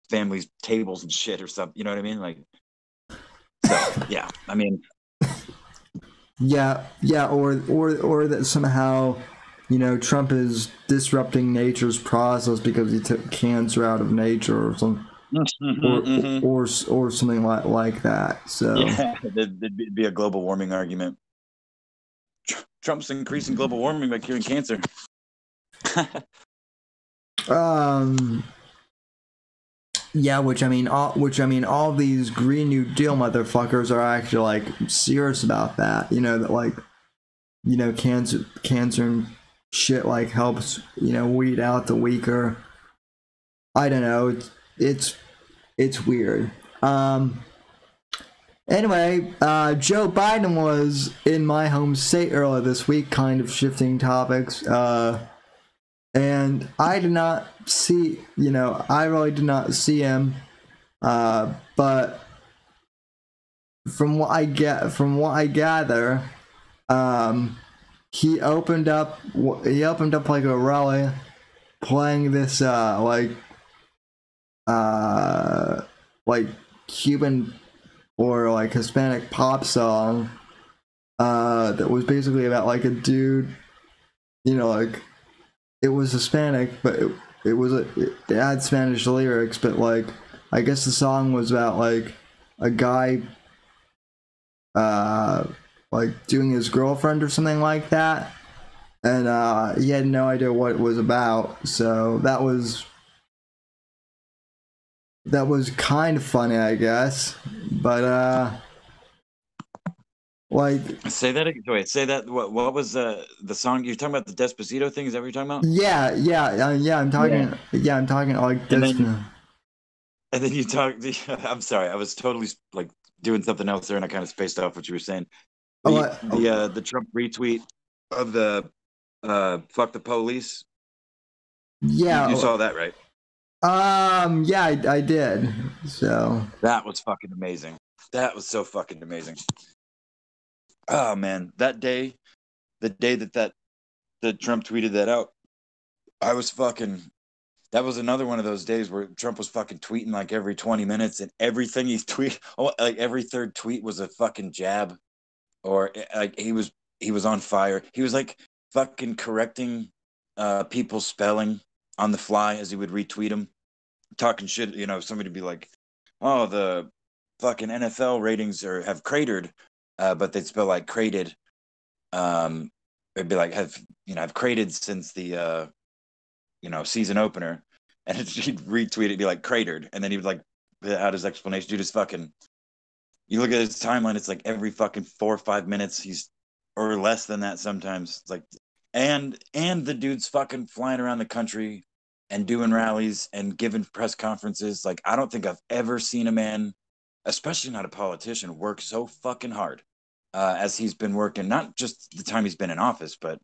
[SPEAKER 3] families' tables and shit or something. You know what I mean?
[SPEAKER 1] Or that somehow Trump is disrupting nature's process because he took cancer out of nature or something. Or something like that. So
[SPEAKER 3] yeah, it'd be a global warming argument. Trump's increasing global warming by curing cancer.
[SPEAKER 1] Yeah, which all these Green New Deal motherfuckers are actually serious about that. That cancer and shit helps weed out the weaker. I don't know. It's weird. Anyway, Joe Biden was in my home state earlier this week, kind of shifting topics. And I did not see, I really did not see him. But from what I gather, he opened up a rally playing this Cuban or Hispanic pop song that was basically about a dude like it was Hispanic, but it had Spanish lyrics, but like I guess the song was about like a guy like doing his girlfriend or something like that, and he had no idea what it was about, so that was kind of funny, I guess. But like,
[SPEAKER 3] say that again. Wait, say that. What was the song you're talking about? The Despacito thing? Is that what you're talking about?
[SPEAKER 1] yeah, I'm talking. Yeah, I'm talking like this.
[SPEAKER 3] And then you talk. I'm sorry, I was totally like doing something else there, and I kind of spaced off what you were saying. The Trump retweet of the "fuck the police."
[SPEAKER 1] Yeah,
[SPEAKER 3] you saw that, right?
[SPEAKER 1] Yeah, I did. So
[SPEAKER 3] that was fucking amazing. That was so fucking amazing. Oh man, that day, the day that Trump tweeted that out, I was fucking. That was another one of those days where Trump was fucking tweeting like every 20 minutes, and everything he tweet, like every third tweet was a fucking jab, or like he was on fire. He was like fucking correcting people's spelling on the fly as he would retweet them, talking shit. Somebody would be like, "Oh, the fucking NFL ratings have cratered," but they'd spell like crated. It'd be like have crated since the season opener, and he'd retweet it, be like cratered, and then he would like out his explanation. Dude, just fucking. You look at his timeline; it's like every fucking 4 or 5 minutes, or less than that sometimes. It's like, and the dude's fucking flying around the country and doing rallies and giving press conferences. Like, I don't think I've ever seen a man, especially not a politician, work so fucking hard as he's been working. Not just the time he's been in office, but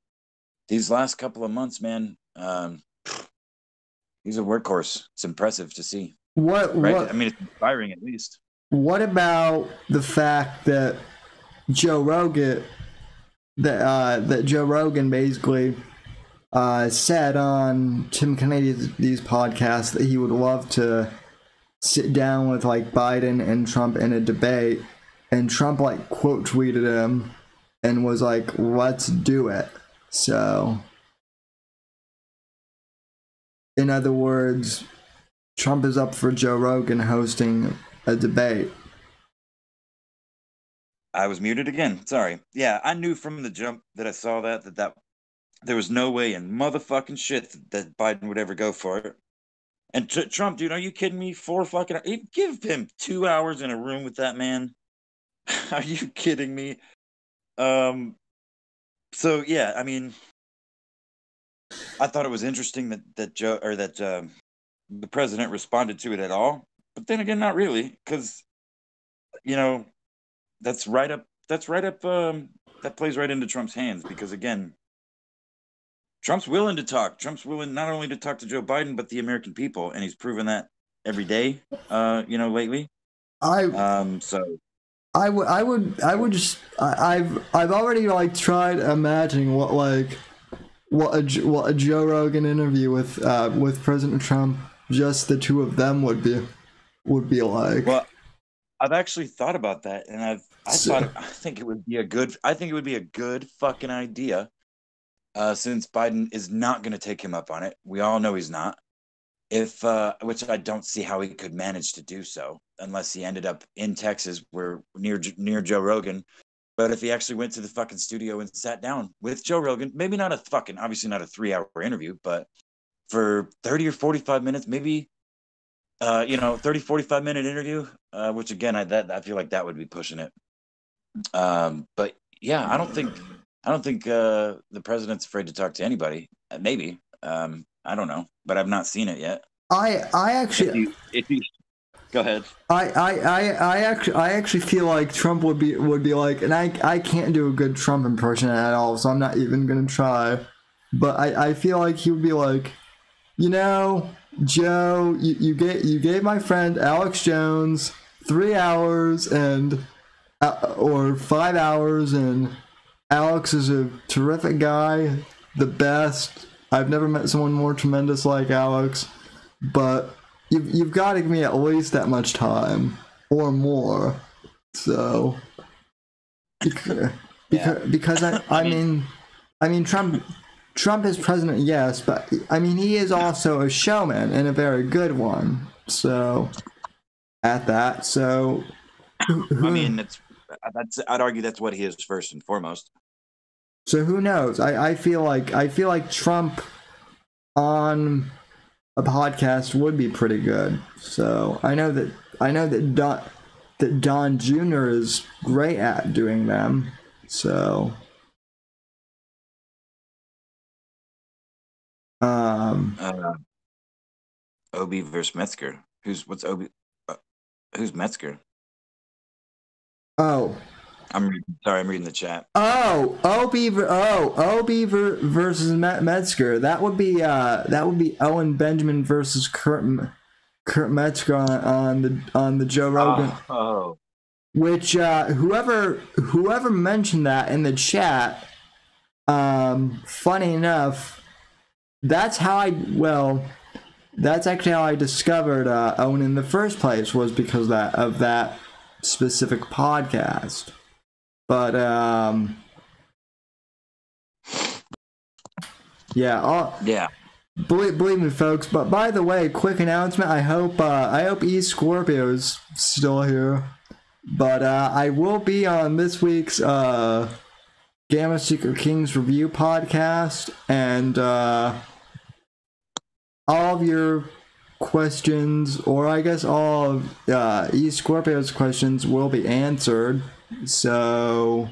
[SPEAKER 3] these last couple of months, man. He's a workhorse. It's impressive to see. Right? I mean, it's inspiring at least.
[SPEAKER 1] What about the fact that Joe Rogan, that Joe Rogan basically said on Tim Kennedy's podcast that he would love to sit down with like Biden and Trump in a debate, and Trump like quote tweeted him and was like, "Let's do it." So, in other words, Trump is up for Joe Rogan hosting a debate.
[SPEAKER 3] I was muted again. Sorry. Yeah, I knew from the jump that I saw that there was no way in motherfucking shit that Biden would ever go for it. And Trump, dude, are you kidding me? Give him 2 hours in a room with that man. Are you kidding me? So yeah, I mean, I thought it was interesting that the president responded to it at all, but then again, not really, because that's right up. That plays right into Trump's hands, because again, Trump's willing to talk. Trump's willing not only to talk to Joe Biden, but the American people, and he's proven that every day. Lately. I've
[SPEAKER 1] already like tried imagining what a Joe Rogan interview with President Trump, just the two of them would be like.
[SPEAKER 3] Well, I've actually thought about that, and I think it would be a good fucking idea. Since Biden is not going to take him up on it, we all know he's not. Which I don't see how he could manage to do so unless he ended up in Texas, where near Joe Rogan. But if he actually went to the fucking studio and sat down with Joe Rogan, maybe not obviously not a 3-hour interview, but for 30 or 45 minutes, maybe, 30, 45-minute interview, which again, I feel like that would be pushing it. But yeah, I don't think the president's afraid to talk to anybody. Maybe. I don't know, but I've not seen it yet.
[SPEAKER 1] I actually.
[SPEAKER 3] If you go ahead.
[SPEAKER 1] I actually feel like Trump would be like, and I can't do a good Trump impression at all, so I'm not even gonna try. But I feel like he would be like, Joe, you gave my friend Alex Jones 3 hours or 5 hours, and Alex is a terrific guy, the best. I've never met someone more tremendous like Alex, but you've got to give me at least that much time or more. So because I mean Trump Trump is president, yes, but I mean, he is also a showman and a very good one. So, at that, so.
[SPEAKER 3] I mean, I'd argue that's what he is first and foremost.
[SPEAKER 1] So who knows? I feel like Trump on a podcast would be pretty good. So I know that Don Jr. is great at doing them. So
[SPEAKER 3] Obi versus Metzger. Who's Metzger?
[SPEAKER 1] Oh.
[SPEAKER 3] I'm reading the chat.
[SPEAKER 1] Obi versus Metzger. That would be Owen Benjamin versus Kurt Metzger on the Joe Rogan.
[SPEAKER 3] Oh.
[SPEAKER 1] Which whoever mentioned that in the chat, funny enough, that's actually how I discovered Owen in the first place, was because of that specific podcast. But
[SPEAKER 3] yeah.
[SPEAKER 1] Believe me, folks. But by the way, quick announcement. I hope E Scorpio's still here. But I will be on this week's Gamma Secret Kings review podcast, and all of your questions, or I guess all of E Scorpio's questions, will be answered. So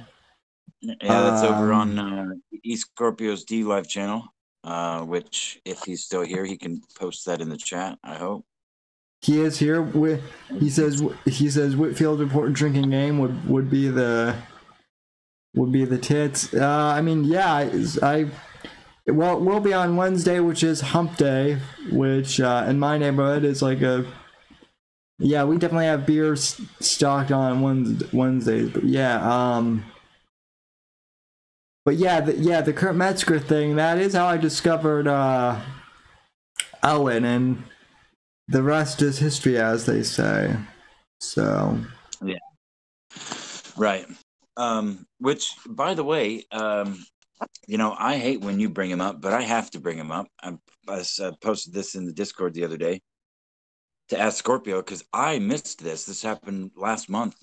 [SPEAKER 3] yeah, that's over on E Scorpio's D Live channel, which if he's still here, he can post that in the chat, I hope.
[SPEAKER 1] He is here. He says Whitfield report drinking game would be the tits. I mean, yeah, we'll be on Wednesday, which is Hump Day, which in my neighborhood is like yeah, we definitely have beer stocked on Wednesdays, but yeah, the Kurt Metzger thing, that is how I discovered Owen, and the rest is history, as they say. So
[SPEAKER 3] yeah, right. Which, by the way, I hate when you bring him up, but I have to bring him up. I posted this in the Discord the other day to ask Scorpio, because I missed this. This happened last month,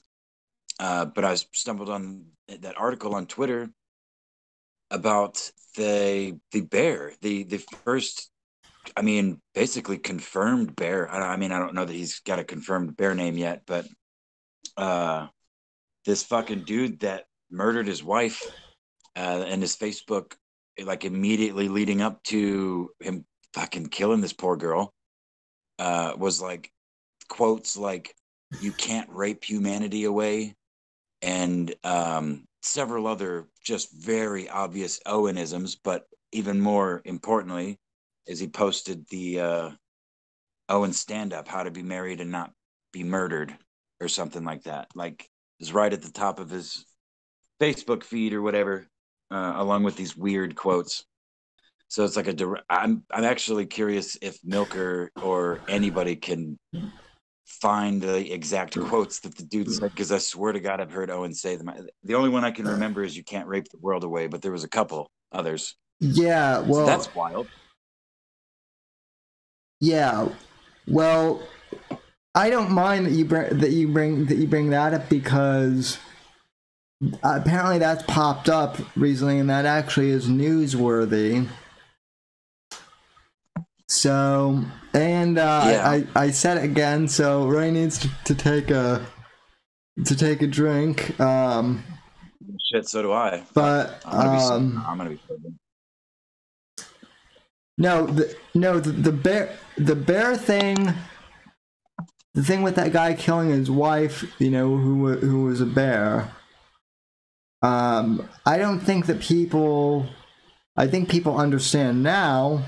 [SPEAKER 3] but I stumbled on that article on Twitter about the bear, the first, I mean, basically confirmed bear. I don't know that he's got a confirmed bear name yet, but this fucking dude that murdered his wife, and his Facebook, like immediately leading up to him fucking killing this poor girl, was like quotes like, "You can't rape humanity away," and several other just very obvious Owenisms. But even more importantly is he posted the Owen stand-up, how to be married and not be murdered, or something like that. Like, is right at the top of his Facebook feed or whatever, along with these weird quotes. So it's like I'm actually curious if Milker or anybody can find the exact quotes that the dude said, because I swear to God I've heard Owen say them. The only one I can remember is "You can't rape the world away," but there was a couple others.
[SPEAKER 1] Yeah, well,
[SPEAKER 3] so that's wild.
[SPEAKER 1] Yeah, well, I don't mind that you bring that up, because apparently that's popped up recently, and that actually is newsworthy. So, and I said it again, so Ray needs to take a drink.
[SPEAKER 3] Shit, so do I.
[SPEAKER 1] But
[SPEAKER 3] I'm gonna be sober.
[SPEAKER 1] The bear thing. The thing with that guy killing his wife, who was a bear. I don't think that people. I think people understand now,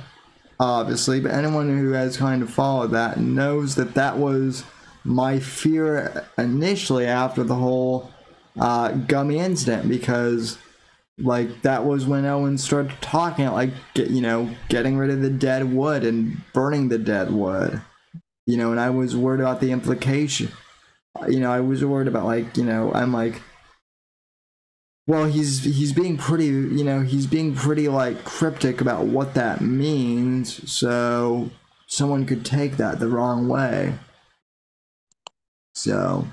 [SPEAKER 1] obviously, but anyone who has kind of followed that knows that was my fear initially after the whole Gummy incident, because like that was when Owen started talking like getting rid of the dead wood and burning the dead wood, and I was worried about the implication. I was worried about I'm like, Well, he's being pretty, you know, he's being pretty like cryptic about what that means, so someone could take that the wrong way. So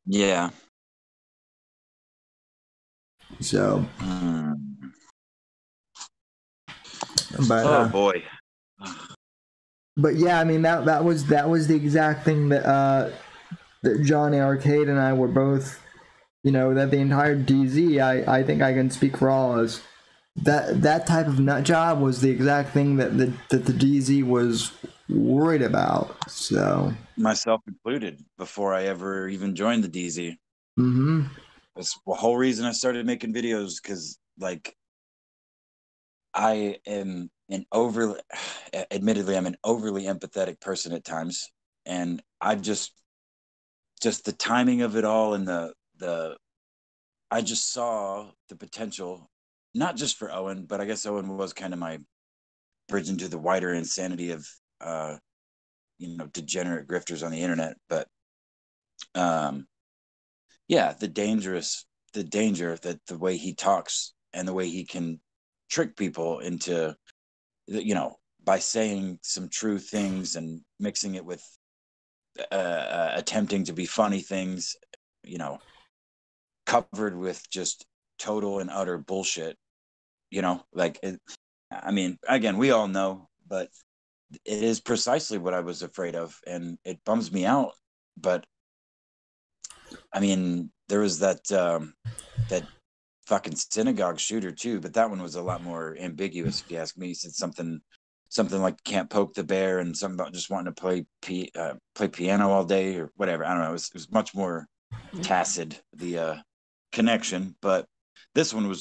[SPEAKER 3] Yeah.
[SPEAKER 1] So, but
[SPEAKER 3] oh boy.
[SPEAKER 1] But yeah, I mean that was the exact thing that that Johnny Arcade and I were both, you know, that the entire DZ, I think I can speak for all of us, that type of nut job was the exact thing that the DZ was worried about. So
[SPEAKER 3] Myself included, before I ever even joined the DZ.
[SPEAKER 1] Mm-hmm.
[SPEAKER 3] That's the whole reason I started making videos, because like I am an overly, admittedly, I'm an overly empathetic person at times, and I just the timing of it all, and I just saw the potential, not just for Owen, but I guess Owen was kind of my bridge into the wider insanity of you know, degenerate grifters on the internet. But yeah, the danger that the way he talks and the way he can trick people into, you know, by saying some true things and mixing it with attempting to be funny things, you know, covered with just total and utter bullshit, you know, like I mean, again, we all know, but it is precisely what I was afraid of, and it bums me out. But I mean, there was that that fucking synagogue shooter too, but that one was a lot more ambiguous, if you ask me. He said something like "can't poke the bear" and something about just wanting to play piano all day or whatever. I don't know. It was much more tacit, the connection. But this one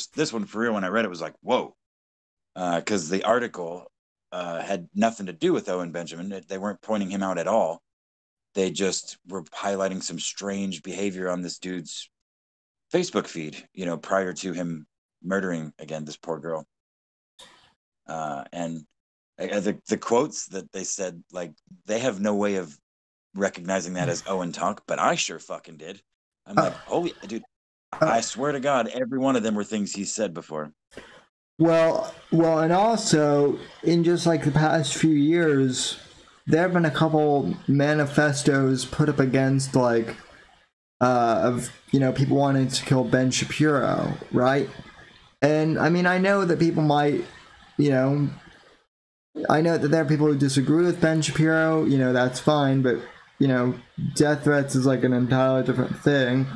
[SPEAKER 3] for real. When I read it, was like, whoa, because the article had nothing to do with Owen Benjamin. They weren't pointing him out at all. They just were highlighting some strange behavior on this dude's Facebook feed, you know, prior to him murdering again this poor girl. And the quotes that they said, like, they have no way of recognizing that as Owen talk, but I sure fucking did. I'm like, holy dude, I swear to God, every one of them were things he said before.
[SPEAKER 1] Well, and also in just like the past few years, there have been a couple manifestos put up against like of, you know, people wanting to kill Ben Shapiro, right? And I mean, I know that people might, you know, I know that there are people who disagree with Ben Shapiro, you know, that's fine, but, you know, death threats is like an entirely different thing.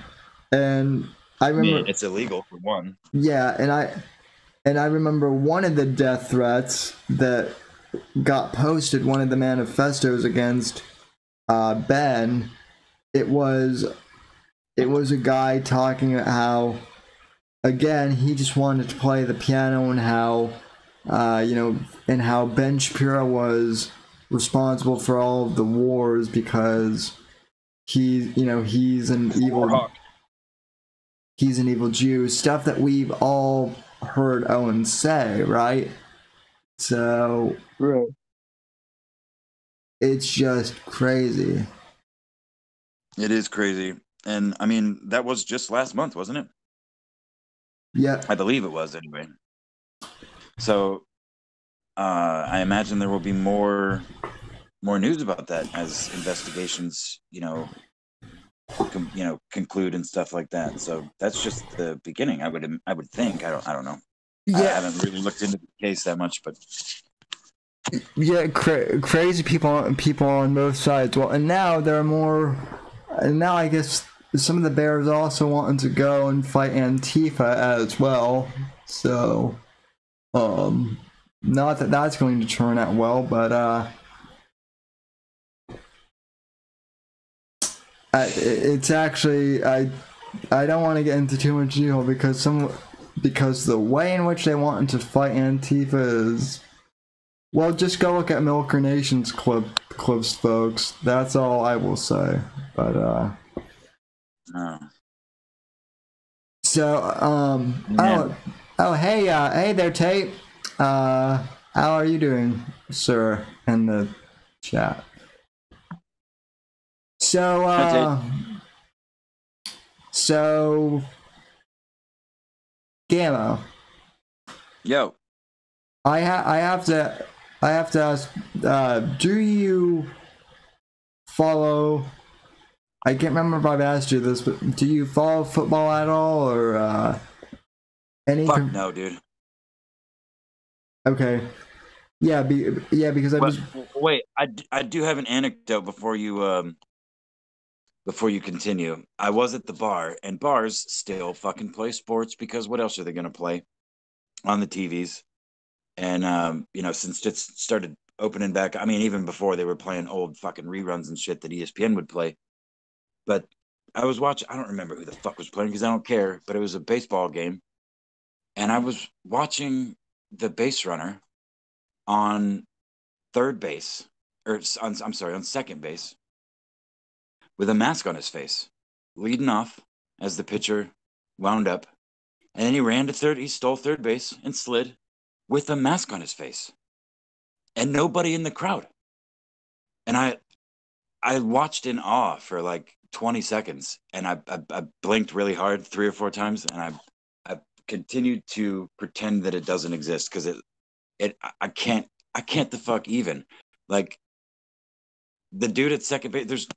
[SPEAKER 1] And I remember
[SPEAKER 3] it's illegal for one.
[SPEAKER 1] Yeah, and I remember one of the death threats that got posted, one of the manifestos against Ben, it was a guy talking about how, again, he just wanted to play the piano, and how, you know, and how Ben Shapiro was responsible for all of the wars because he's an evil Jew, stuff that we've all heard Owen say, right? So
[SPEAKER 4] Right.
[SPEAKER 1] it's just crazy.
[SPEAKER 3] It is crazy. And I mean, that was just last month, wasn't it?
[SPEAKER 1] Yeah.
[SPEAKER 3] I believe it was, anyway. So I imagine there will be more news about that as investigations, you know, conclude and stuff like that. So that's just the beginning. I would think. I don't know.
[SPEAKER 1] Yeah.
[SPEAKER 3] I haven't really looked into the case that much, but
[SPEAKER 1] yeah, crazy people on both sides. Well, and now there are more. And now I guess some of the bears also wanting to go and fight Antifa as well. So, not that that's going to turn out well, but it's actually I don't want to get into too much detail because the way in which they want to fight Antifa is, well, just go look at Milker Nation's clips, folks. That's all I will say. But so hey there, Tate. How are you doing, sir? In the chat. So Gamma.
[SPEAKER 3] Yo,
[SPEAKER 1] I have to ask. Do you follow? I can't remember if I've asked you this, but do you follow football at all, or any?
[SPEAKER 3] fuck no, dude.
[SPEAKER 1] Okay. Yeah. Because I
[SPEAKER 3] But
[SPEAKER 1] was.
[SPEAKER 3] wait, I do have an anecdote before you continue. I was at the bar, and bars still fucking play sports because what else are they gonna play on the TVs? And since it started opening back, I mean, even before they were playing old fucking reruns and shit that ESPN would play. But I was watching. I don't remember who the fuck was playing because I don't care. But it was a baseball game, and I was watching the base runner on third base, or I'm sorry, on second base, with a mask on his face, leading off as the pitcher wound up, and then he ran to third. He stole third base and slid with a mask on his face, and nobody in the crowd. And I watched in awe for like 20 seconds, and I blinked really hard 3 or 4 times, and I continued to pretend that it doesn't exist because I can't the fuck even like the dude at second base.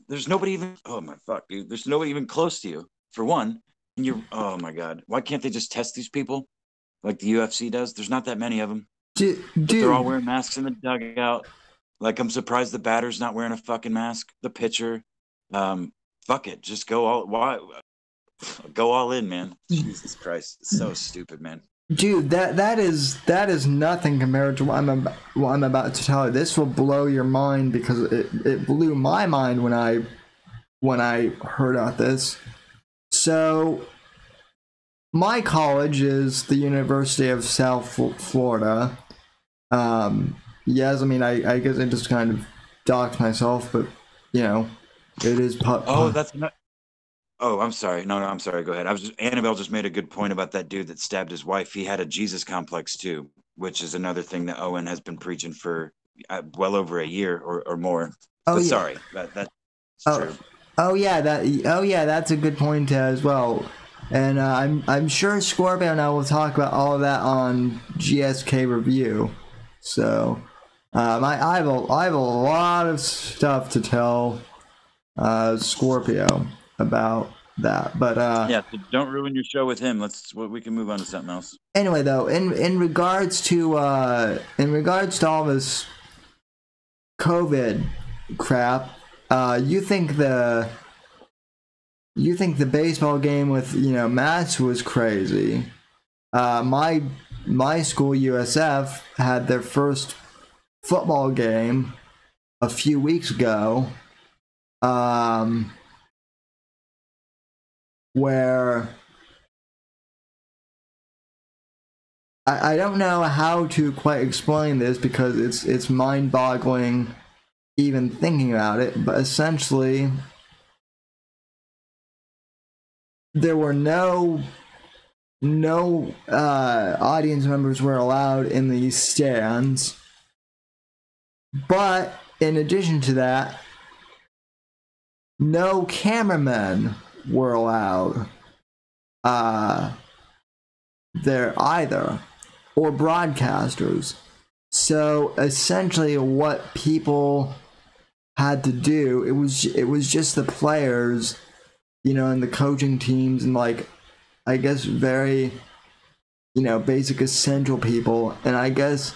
[SPEAKER 3] There's nobody even. Oh my fuck, dude. There's nobody even close to you for one, and you're. Oh my god, why can't they just test these people like the UFC does? There's not that many of them,
[SPEAKER 1] Dude,
[SPEAKER 3] but they're all wearing masks in the dugout. Like, I'm surprised the batter's not wearing a fucking mask. The pitcher, fuck it, just go all. Why go all in, man? Jesus Christ, it's so stupid, man.
[SPEAKER 1] dude, that is nothing compared to what I'm about to tell you. This will blow your mind because it blew my mind when I heard about this. So, my college is the University of South Florida. Yes, I mean, I guess I just kind of doxed myself, but it is.
[SPEAKER 3] Oh, that's not. Oh, I'm sorry. No, I'm sorry. Go ahead. Annabelle just made a good point about that dude that stabbed his wife. He had a Jesus complex too, which is another thing that Owen has been preaching for well over a year or more.
[SPEAKER 1] Oh,
[SPEAKER 3] but
[SPEAKER 1] yeah.
[SPEAKER 3] sorry, that's true.
[SPEAKER 1] Oh yeah, that's a good point as well. And I'm sure Scorpio and I will talk about all of that on GSK review. So I have a lot of stuff to tell Scorpio about that. But
[SPEAKER 3] yeah, so don't ruin your show with him. We can move on to something else.
[SPEAKER 1] Anyway, though, in regards to all this COVID crap, you think the baseball game with masks was crazy. My school USF had their first football game a few weeks ago, where I don't know how to quite explain this because it's mind-boggling even thinking about it, but essentially there were no audience members were allowed in the stands, but in addition to that, no cameramen were allowed there either, or broadcasters. So essentially what people had to do, it was just the players, and the coaching teams, and I guess very basic essential people. And I guess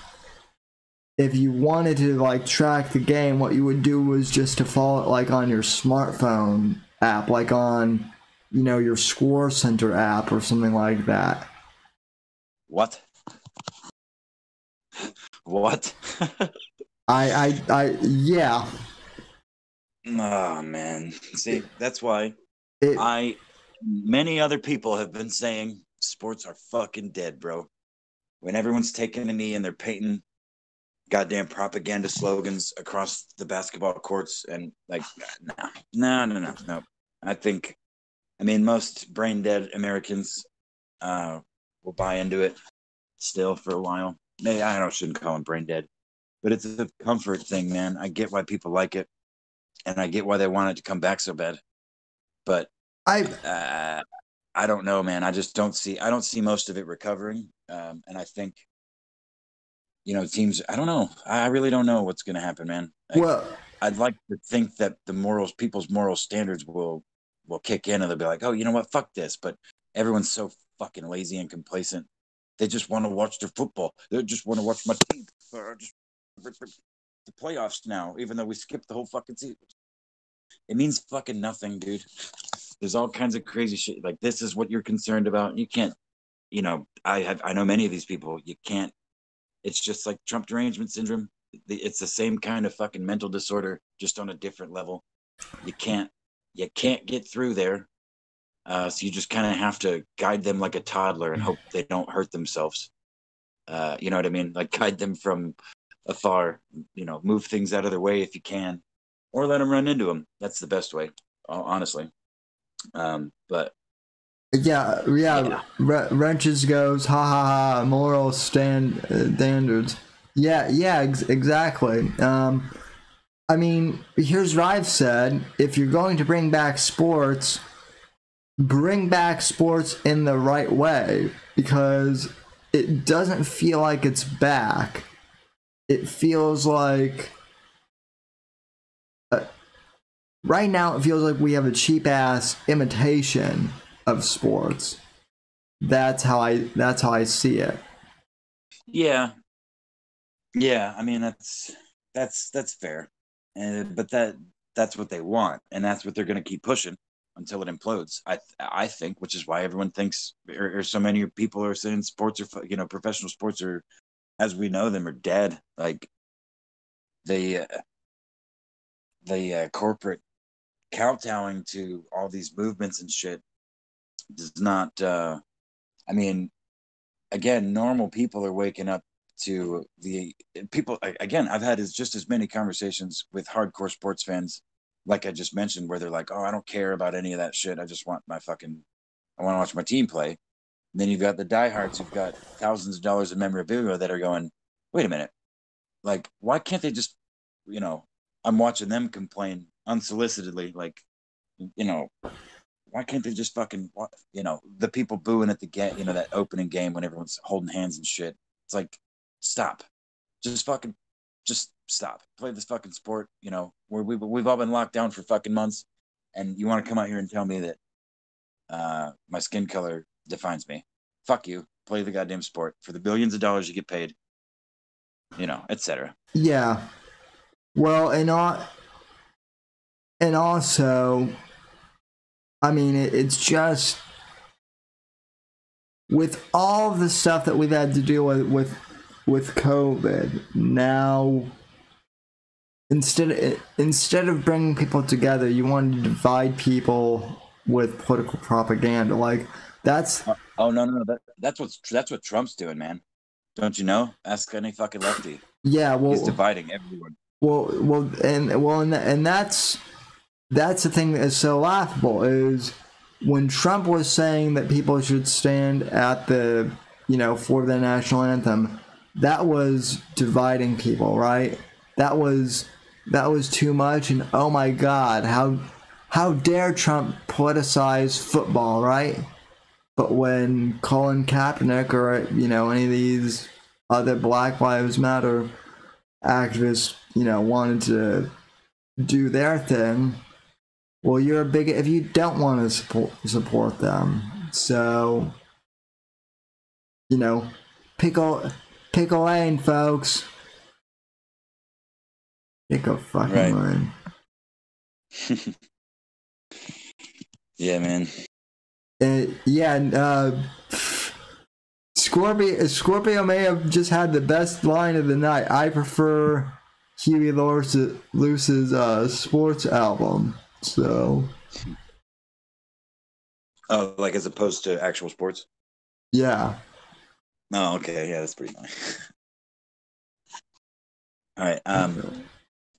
[SPEAKER 1] if you wanted to track the game, what you would do was just to follow it on your smartphone app, on your Score Center app or something like that.
[SPEAKER 3] What? What?
[SPEAKER 1] Yeah.
[SPEAKER 3] Oh man. See, that's why many other people have been saying sports are fucking dead, bro. When everyone's taking a knee and they're painting goddamn propaganda slogans across the basketball courts, and no. I mean, most brain dead Americans will buy into it still for a while. Maybe shouldn't call them brain dead, but it's a comfort thing, man. I get why people like it, and I get why they want it to come back so bad. But I I don't know, man. I don't see most of it recovering. And I think, teams, I don't know. I really don't know what's going to happen, man. Like,
[SPEAKER 1] Well,
[SPEAKER 3] I'd like to think that people's moral standards will kick in and they'll be like, oh, you know what? Fuck this. But everyone's so fucking lazy and complacent. They just want to watch their football. They just want to watch my team. The playoffs now, even though we skipped the whole fucking season. It means fucking nothing, dude. There's all kinds of crazy shit. Like, this is what you're concerned about. You can't, I know many of these people. You can't. It's just like Trump derangement syndrome. It's the same kind of fucking mental disorder, just on a different level. You can't get through there. So you just kind of have to guide them like a toddler and hope they don't hurt themselves. You know what I mean? Like, guide them from afar. Move things out of their way if you can, or let them run into them. That's the best way, honestly. But
[SPEAKER 1] yeah. Wrenches goes, ha ha ha, moral standards. Yeah, exactly. I mean, here's what I've said. If you're going to bring back sports in the right way, because it doesn't feel like it's back. It feels like right now it feels like we have a cheap ass imitation of sports. That's how I see it.
[SPEAKER 3] Yeah. I mean, that's fair, but that's what they want, and that's what they're going to keep pushing until it implodes. I think, which is why everyone thinks, or so many people are saying sports are, professional sports are, as we know them, are dead. Like, the corporate kowtowing to all these movements and shit does not. I mean, again, normal people are waking up to the people. Again, I've had just as many conversations with hardcore sports fans, like I just mentioned, where they're like, "Oh, I don't care about any of that shit. I just want I want to watch my team play." And then you've got the diehards who've got thousands of dollars of memorabilia that are going, "Wait a minute, like, why can't they just, I'm watching them complain unsolicitedly, like, why can't they just fucking, the people booing at the game, that opening game when everyone's holding hands and shit. It's like, stop, just stop, play this fucking sport. We've all been locked down for fucking months, and you want to come out here and tell me that my skin color defines me? Fuck you. Play the goddamn sport for the billions of dollars you get paid, etc.
[SPEAKER 1] Yeah. Well, and also, I mean, it's just with all the stuff that we've had to deal with COVID. Now, instead of bringing people together, you want to divide people with political propaganda. Like, that's
[SPEAKER 3] oh no, that's what Trump's doing, man. Don't you know? Ask any fucking lefty.
[SPEAKER 1] Yeah, well,
[SPEAKER 3] he's dividing everyone.
[SPEAKER 1] And that's the thing that is so laughable is when Trump was saying that people should stand at the, for the national anthem, that was dividing people, right? That was too much, and oh my God, how dare Trump politicize football, right? But when Colin Kaepernick or any of these other Black Lives Matter activists, wanted to do their thing, well, you're a bigot if you don't want to support them. So, pick a lane, folks. Pick a fucking lane.
[SPEAKER 3] Yeah, man.
[SPEAKER 1] Scorpio may have just had the best line of the night. I prefer Huey Lewis's sports album. So,
[SPEAKER 3] oh, like as opposed to actual sports?
[SPEAKER 1] Yeah.
[SPEAKER 3] Oh, okay. Yeah, that's pretty nice. All right.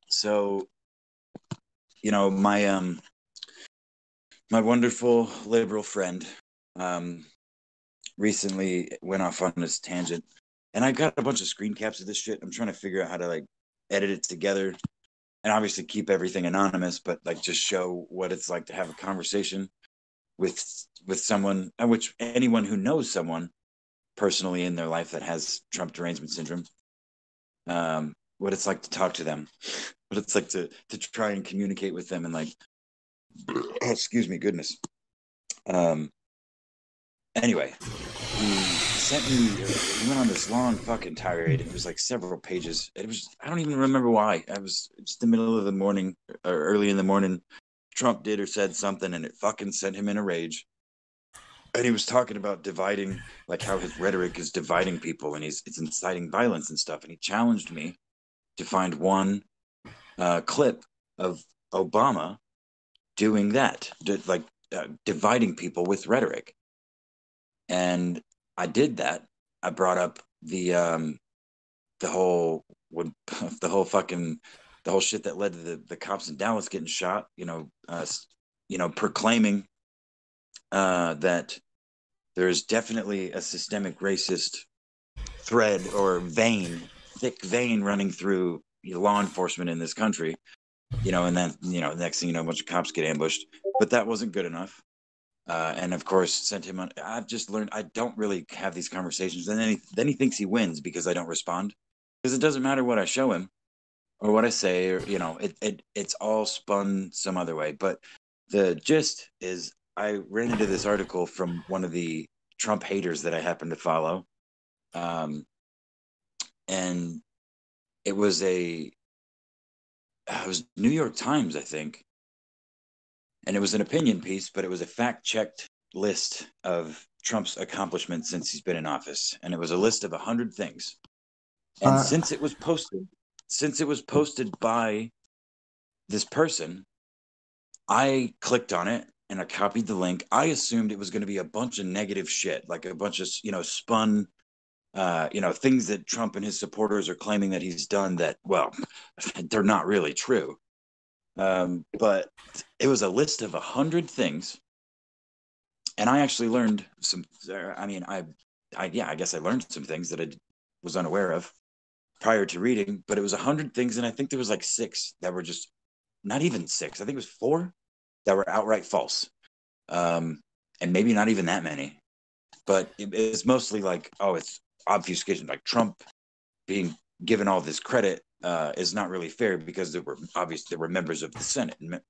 [SPEAKER 3] So, my wonderful liberal friend recently went off on this tangent, and I got a bunch of screen caps of this shit. I'm trying to figure out how to edit it together, and obviously keep everything anonymous, but just show what it's like to have a conversation. with someone, which anyone who knows someone personally in their life that has Trump derangement syndrome, what it's like to talk to them, what it's like to try and communicate with them, and like, excuse me, goodness. Anyway, he sent me, he went on this long fucking tirade. It was like several pages. It was, I don't even remember why. I was just the middle of the morning or early in the morning. Trump did or said something, and it fucking sent him in a rage. And he was talking about dividing, like how his rhetoric is dividing people, and it's inciting violence and stuff. And he challenged me to find one clip of Obama doing that, dividing people with rhetoric. And I did that. I brought up the whole shit that led to the cops in Dallas getting shot. Proclaiming that there is definitely a systemic racist thread or thick vein running through law enforcement in this country. And then next thing you know, a bunch of cops get ambushed. But that wasn't good enough. And of course, sent him on. I've just learned I don't really have these conversations. And then he thinks he wins because I don't respond. Because it doesn't matter what I show him or what I say, or it's all spun some other way. But the gist is, I ran into this article from one of the Trump haters that I happen to follow, and it was New York Times, I think. And it was an opinion piece, but it was a fact-checked list of Trump's accomplishments since he's been in office. And it was a list of 100 things. And since it was posted by this person, I clicked on it and I copied the link. I assumed it was going to be a bunch of negative shit, like a bunch of, spun, things that Trump and his supporters are claiming that he's done that, well, they're not really true. But it was a list of 100 things, and I actually learned some. I guess I learned some things that I was unaware of prior to reading. But it was 100 things, and I think there was like 6 that were just not even 6. I think it was 4 that were outright false, and maybe not even that many. But it's mostly like, it's obfuscation, like Trump being given all this credit. Is not really fair because there were members of the Senate and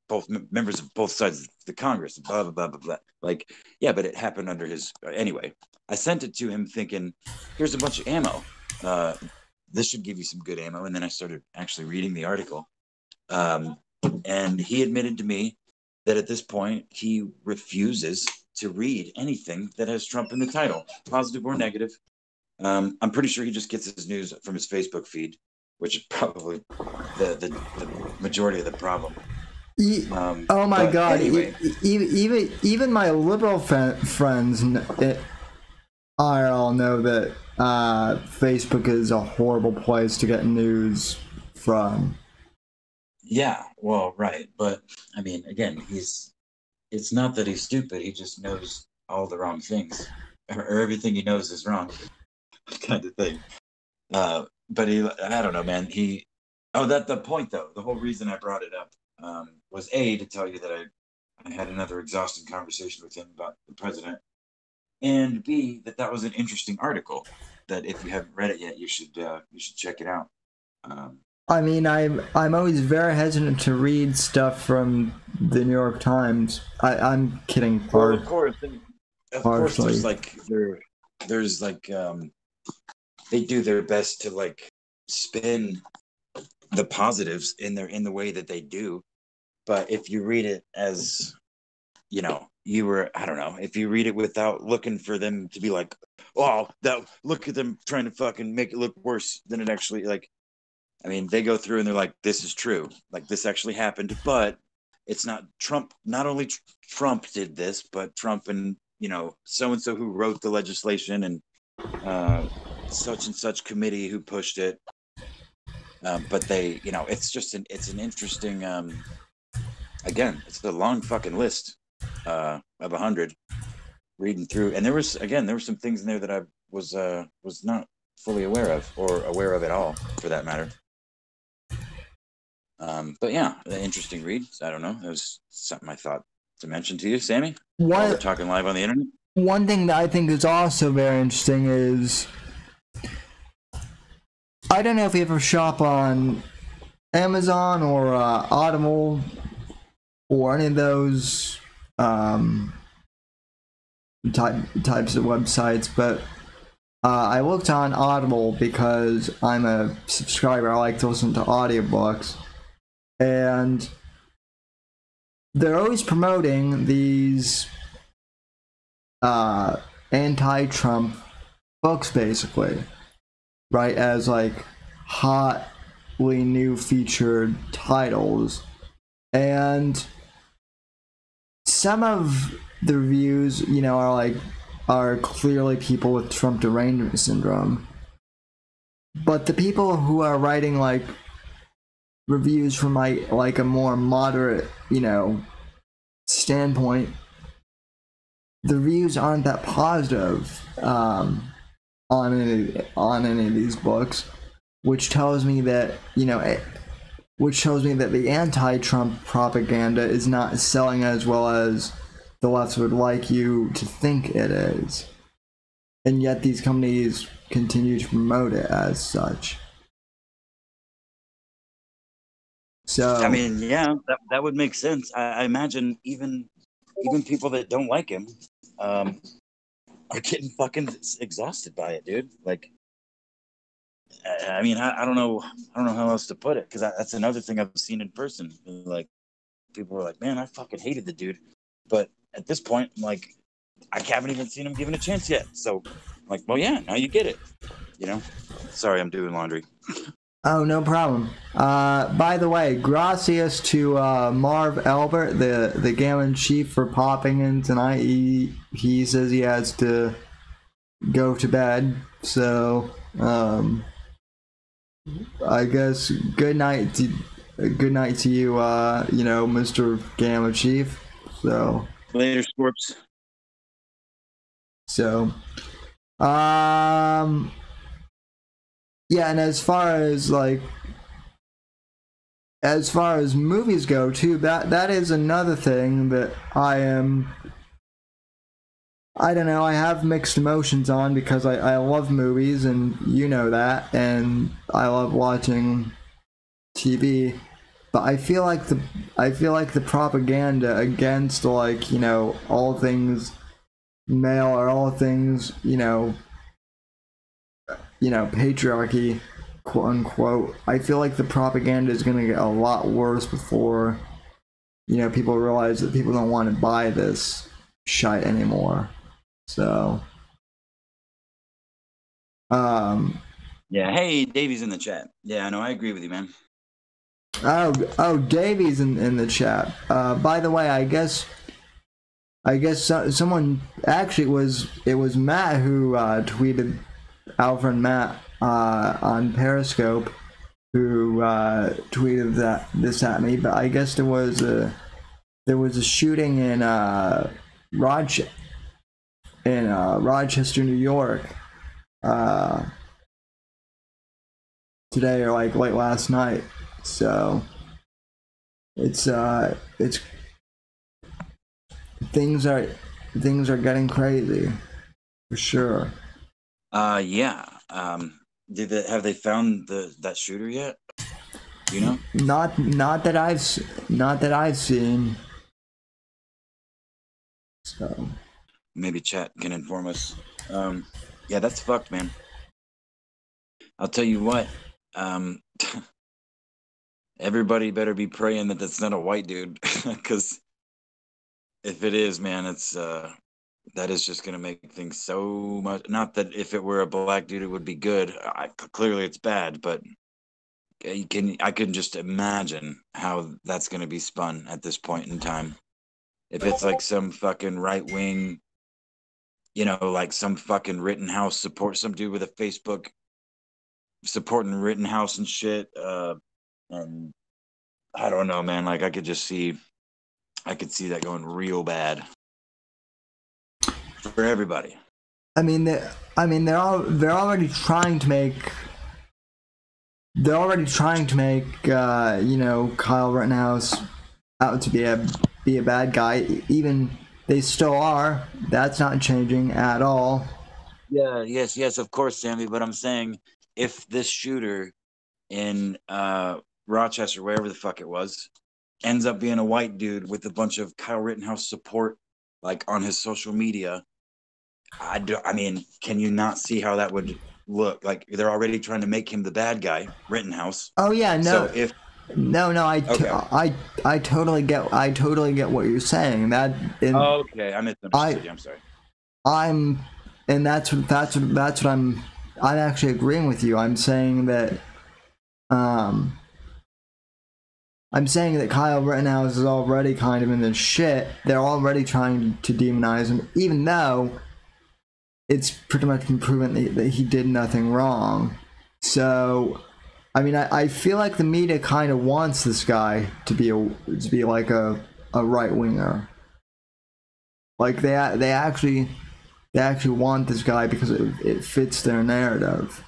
[SPEAKER 3] members of both sides of the Congress, blah, blah, blah, blah, blah. Like, yeah, but it happened under his, anyway, I sent it to him thinking, here's a bunch of ammo. This should give you some good ammo. And then I started actually reading the article. And he admitted to me that at this point, he refuses to read anything that has Trump in the title, positive or negative. I'm pretty sure he just gets his news from his Facebook feed, which is probably the majority of the problem.
[SPEAKER 1] Oh my God!
[SPEAKER 3] Anyway.
[SPEAKER 1] Even my liberal friends IRL know that Facebook is a horrible place to get news from.
[SPEAKER 3] Yeah, well, right, but I mean, again, it's not that he's stupid. He just knows all the wrong things, or everything he knows is wrong, kind of thing. But I don't know, man. The point though, the whole reason I brought it up was A, to tell you that I had another exhausting conversation with him about the president, and B, that was an interesting article that if you haven't read it yet, you should check it out.
[SPEAKER 1] I mean, I'm always very hesitant to read stuff from the New York Times. I'm kidding.
[SPEAKER 3] Well, of course, there's like they do their best to like spin the positives in the way that they do. But if you read it as, if you read it without looking for them to be like, look at them trying to fucking make it look worse than it actually, like, I mean, they go through and they're like, this is true. Like, this actually happened, but it's not Trump. Not only Trump did this, but Trump and, so-and-so who wrote the legislation and, such and such committee who pushed it, but they, it's an interesting. Again, it's a long fucking list of 100. Reading through, and there were some things in there that I was not fully aware of, or aware of at all, for that matter. But yeah, an interesting read. I don't know. It was something I thought to mention to you, Sammy? While we're talking live on the internet?
[SPEAKER 1] One thing that I think is also very interesting is, I don't know if you ever shop on Amazon or Audible or any of those types of websites, but I looked on Audible because I'm a subscriber. I like to listen to audiobooks, and they're always promoting these anti-Trump books, basically, right, as like hotly new featured titles. And some of the reviews, you know, are clearly people with Trump derangement syndrome, but the people who are writing like reviews from like a more moderate, you know, standpoint, the reviews aren't that positive on any of these books, which tells me that, you know, which tells me that the anti-Trump propaganda is not selling as well as the left would like you to think it is, and yet these companies continue to promote it as such. So
[SPEAKER 3] I mean, yeah, that would make sense. I imagine even people that don't like him are getting fucking exhausted by it, dude. Like, I mean, I don't know how else to put it, because that's another thing I've seen in person. Like, people are like, man, I fucking hated the dude, but at this point, like, I haven't even seen him given a chance yet. So, like, well, yeah, now you get it. You know? Sorry, I'm doing laundry.
[SPEAKER 1] Oh, no problem. By the way, gracias to Marv Albert, the Gammon Chief, for popping in tonight. He says he has to go to bed, so I guess good night to you, you know, Mr. Gammon Chief. So
[SPEAKER 3] later, Scorps.
[SPEAKER 1] So, yeah, and as far as movies go too, that is another thing that I don't know, I have mixed emotions on, because I love movies, and you know that, and I love watching TV, but I feel like the propaganda against, like, you know, all things male, or all things, you know, patriarchy, quote unquote, I feel like the propaganda is going to get a lot worse before, you know, people realize that people don't want to buy this shite anymore. So, yeah.
[SPEAKER 3] Hey, Davey's in the chat. Yeah, no, I agree with you, man.
[SPEAKER 1] Oh, Davey's in the chat. By the way, I guess someone, actually it was Matt who tweeted, Alfred Matt on Periscope, who tweeted this at me. But I guess there was a shooting in Rochester, New York, today, or like late last night. So it's things are getting crazy, for sure.
[SPEAKER 3] Yeah. Have they found that shooter yet? You know?
[SPEAKER 1] Not that I've seen. So
[SPEAKER 3] maybe chat can inform us. Yeah, that's fucked, man. I'll tell you what. Everybody better be praying that that's not a white dude, because if it is, man, it's that is just gonna make things so much. Not that if it were a black dude, it would be good. Clearly, it's bad, but I can just imagine how that's gonna be spun at this point in time. If it's like some fucking right wing, you know, like some fucking Rittenhouse support, some dude with a Facebook supporting Rittenhouse and shit, and I don't know, man. Like I could see that going real bad for everybody.
[SPEAKER 1] I mean, they're already trying to make. You know, Kyle Rittenhouse out to be a bad guy. Even they still are. That's not changing at all.
[SPEAKER 3] Yeah, yes, of course, Sammy. But I'm saying if this shooter in Rochester, wherever the fuck it was, ends up being a white dude with a bunch of Kyle Rittenhouse support, like on his social media, I mean, can you not see how that would look? Like they're already trying to make him the bad guy, Rittenhouse.
[SPEAKER 1] Oh yeah,
[SPEAKER 3] So
[SPEAKER 1] no,
[SPEAKER 3] if
[SPEAKER 1] no,
[SPEAKER 3] okay,
[SPEAKER 1] I totally get what you're saying. That
[SPEAKER 3] okay, I misunderstood you. I'm sorry.
[SPEAKER 1] I'm, and that's what I'm actually agreeing with you. I'm saying that Kyle Rittenhouse is already kind of in this shit. They're already trying to demonize him, even though it's pretty much been proven that he did nothing wrong. So, I mean, I feel like the media kind of wants this guy to be like a right winger. Like they actually want this guy because it fits their narrative.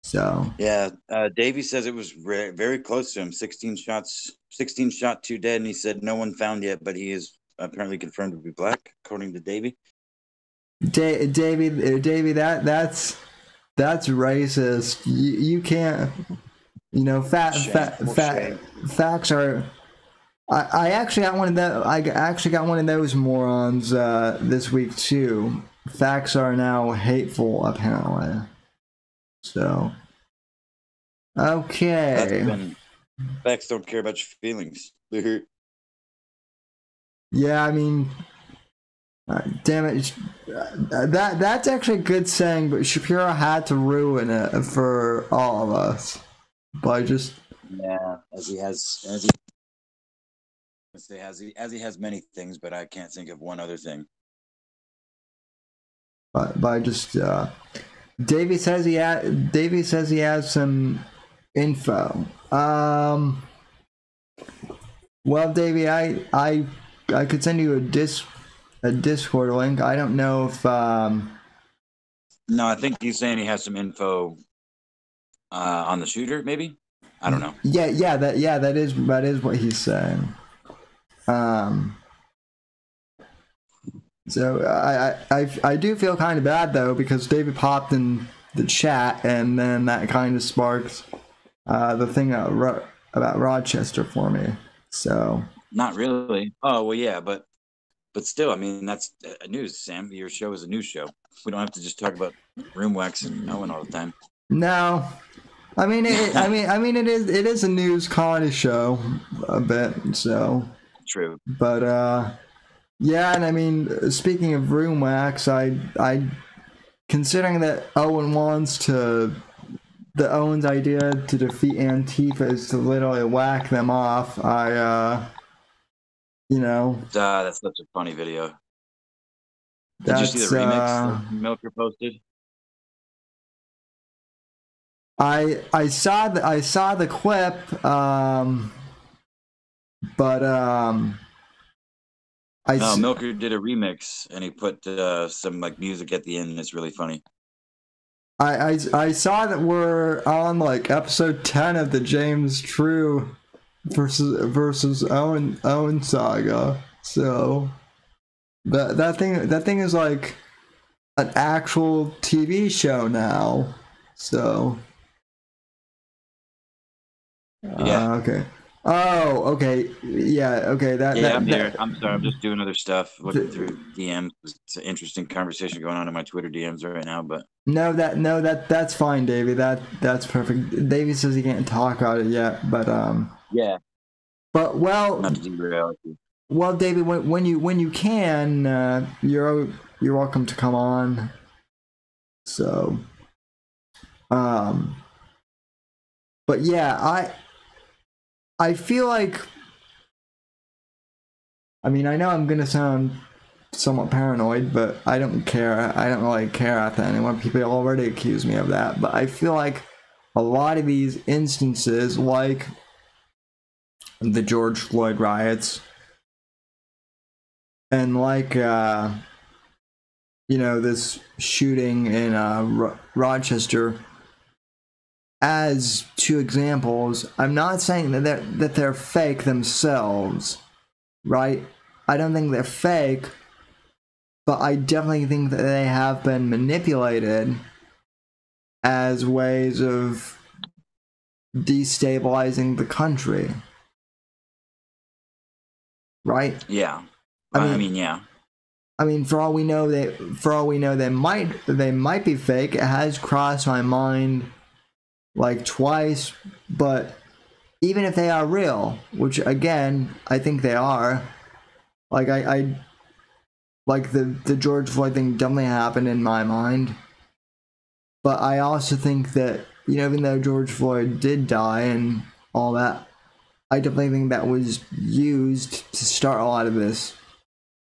[SPEAKER 1] So
[SPEAKER 3] Yeah, Davey says it was very close to him. 16 shots, 16 shot, 2 dead, and he said no one found yet, but he is apparently confirmed to be black, according to Davey.
[SPEAKER 1] Davey, that's racist. You can't, you know, facts are. I actually got one of those. I actually got one of those morons this week too. Facts are now hateful, apparently. So, okay.
[SPEAKER 3] Facts don't care about your feelings.
[SPEAKER 1] Yeah, I mean, damn it. That's actually a good saying, but Shapiro had to ruin it for all of us by just.
[SPEAKER 3] Yeah, as he has many things, but I can't think of one other thing.
[SPEAKER 1] By just. Davey says he has some info. Well, Davey, I could send you a Discord link. I don't know if
[SPEAKER 3] No, I think he's saying he has some info on the shooter, maybe. I don't know.
[SPEAKER 1] Yeah, that is what he's saying. So I do feel kind of bad though, because David popped in the chat and then that kind of sparked the thing about Rochester for me. So
[SPEAKER 3] not really. Oh well, yeah, but still, I mean, that's news, Sam. Your show is a news show. We don't have to just talk about room wax and Owen all the time.
[SPEAKER 1] No, I mean, it is a news comedy show a bit. So
[SPEAKER 3] true.
[SPEAKER 1] But yeah, and I mean, speaking of room wax, I considering that Owen's idea to defeat Antifa is to literally whack them off. You know,
[SPEAKER 3] that's such a funny video. Did you see the remix that Milker posted?
[SPEAKER 1] I saw the clip, but
[SPEAKER 3] Milker did a remix and he put some like music at the end. And it's really funny.
[SPEAKER 1] I saw that we're on like episode 10 of the James True versus Owen saga. So that thing is like an actual TV show now. So
[SPEAKER 3] yeah.
[SPEAKER 1] Okay. Oh, okay. Yeah, okay.
[SPEAKER 3] I'm here. I'm sorry. I'm just doing other stuff, looking through DMs. It's an interesting conversation going on in my Twitter DMs right now, but
[SPEAKER 1] that's fine, Davey. That's perfect. Davey says he can't talk about it yet, but
[SPEAKER 3] yeah.
[SPEAKER 1] But
[SPEAKER 3] not to derail you.
[SPEAKER 1] Well, Davey, when you can, you're welcome to come on. So, but yeah, I feel like, I mean, I know I'm gonna sound somewhat paranoid, but I don't care. I don't really care after anyone. People already accuse me of that, but I feel like a lot of these instances, like the George Floyd riots, and like this shooting in Rochester, as two examples, I'm not saying that they're fake themselves, right? I don't think they're fake, but I definitely think that they have been manipulated as ways of destabilizing the country, right?
[SPEAKER 3] Yeah.
[SPEAKER 1] I mean,
[SPEAKER 3] yeah.
[SPEAKER 1] I mean, for all we know, they might be fake. It has crossed my mind like twice, but even if they are real, which again I think they are, like I like the George Floyd thing definitely happened in my mind, but I also think that, you know, even though George Floyd did die and all that, I definitely think that was used to start a lot of this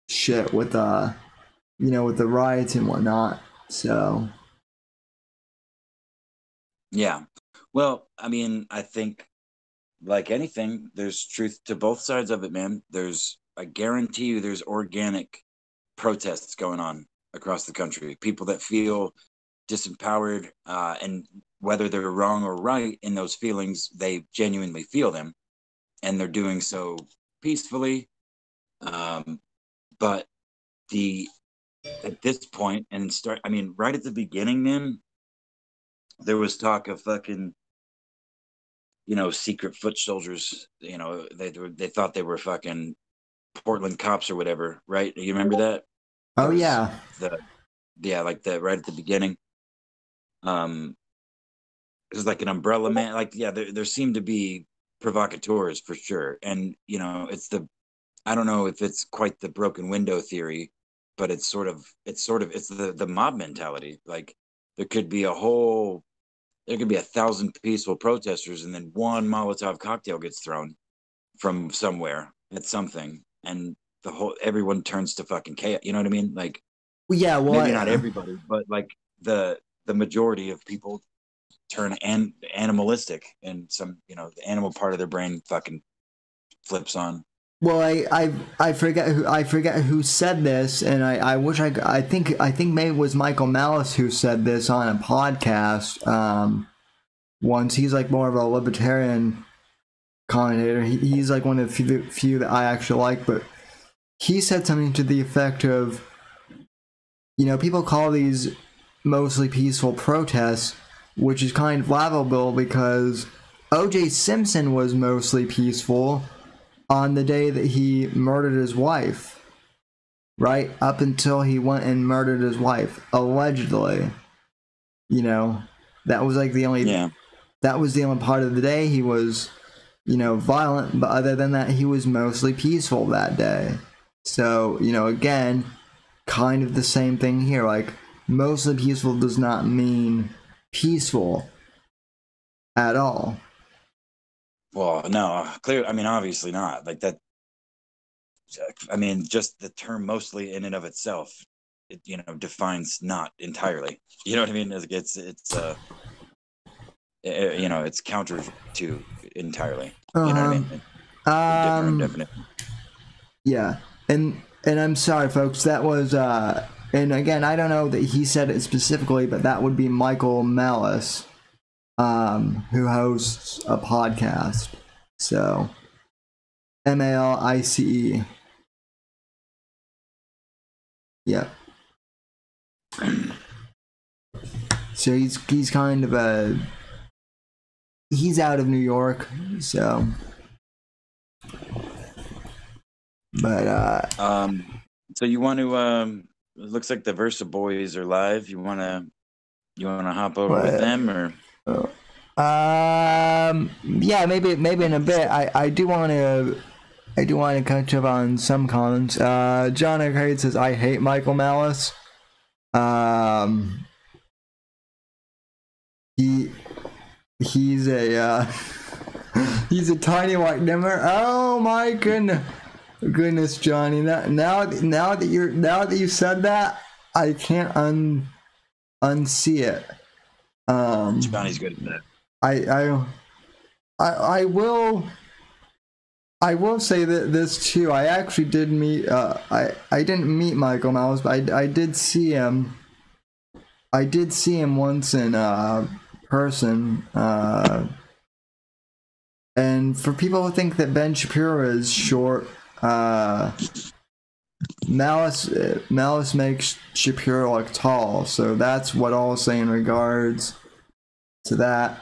[SPEAKER 1] shit with you know, with the riots and whatnot. So
[SPEAKER 3] Yeah. Well, I mean, I think like anything, there's truth to both sides of it, man. I guarantee you, there's organic protests going on across the country. People that feel disempowered, and whether they're wrong or right in those feelings, they genuinely feel them, and they're doing so peacefully. But at this point, I mean, right at the beginning, man, there was talk of fucking, you know, secret foot soldiers. You know, they thought they were fucking Portland cops or whatever, right? You remember that?
[SPEAKER 1] oh yeah,
[SPEAKER 3] Like the right at the beginning. It was like an umbrella man. Like, yeah, there seemed to be provocateurs for sure. And, you know, I don't know if it's quite the broken window theory, but it's the mob mentality. Like there could be 1,000 peaceful protesters, and then one Molotov cocktail gets thrown from somewhere at something, and everyone turns to fucking chaos. You know what I mean? Like,
[SPEAKER 1] yeah. Well,
[SPEAKER 3] maybe not everybody, but like the majority of people turn animalistic, and some, you know, the animal part of their brain fucking flips on.
[SPEAKER 1] well, I forget who said this, and I wish I think maybe it was Michael Malice who said this on a podcast once. He's like more of a libertarian commentator. He's like one of the few that I actually like, but he said something to the effect of, you know, people call these mostly peaceful protests, which is kind of laughable because O.J. Simpson was mostly peaceful on the day that he murdered his wife, right? Up until he went and murdered his wife, allegedly. You know, that was like that was the only part of the day he was, you know, violent, but other than that, he was mostly peaceful that day. So, you know, again, kind of the same thing here. Like, mostly peaceful does not mean peaceful at all.
[SPEAKER 3] Well, no, clear. I mean, obviously not. Like that. I mean, just the term "mostly" in and of itself, it, you know, defines not entirely. You know what I mean? It's you know, it's counter to entirely. You know what I mean? Different definition.
[SPEAKER 1] Yeah, and I'm sorry, folks. That was and again, I don't know that he said it specifically, but that would be Michael Malice, who hosts a podcast. So, Malice. Yeah. So he's kind of he's out of New York, so. But
[SPEAKER 3] so you want to it looks like the Versa Boys are live. You wanna hop over with them, or
[SPEAKER 1] yeah, maybe in a bit. I do want to catch up on some comments. John Arcade says I hate Michael Malice. He's a he's a tiny white dimmer. Oh my goodness, Johnny. Now that you said that, I can't unsee it.
[SPEAKER 3] Johnny's good at that.
[SPEAKER 1] I will say that this too. I actually did meet. I didn't meet Michael Malice, but I did see him. I did see him once in person. And for people who think that Ben Shapiro is short, Malice makes Shapiro look tall. So that's what I'll say in regards to that.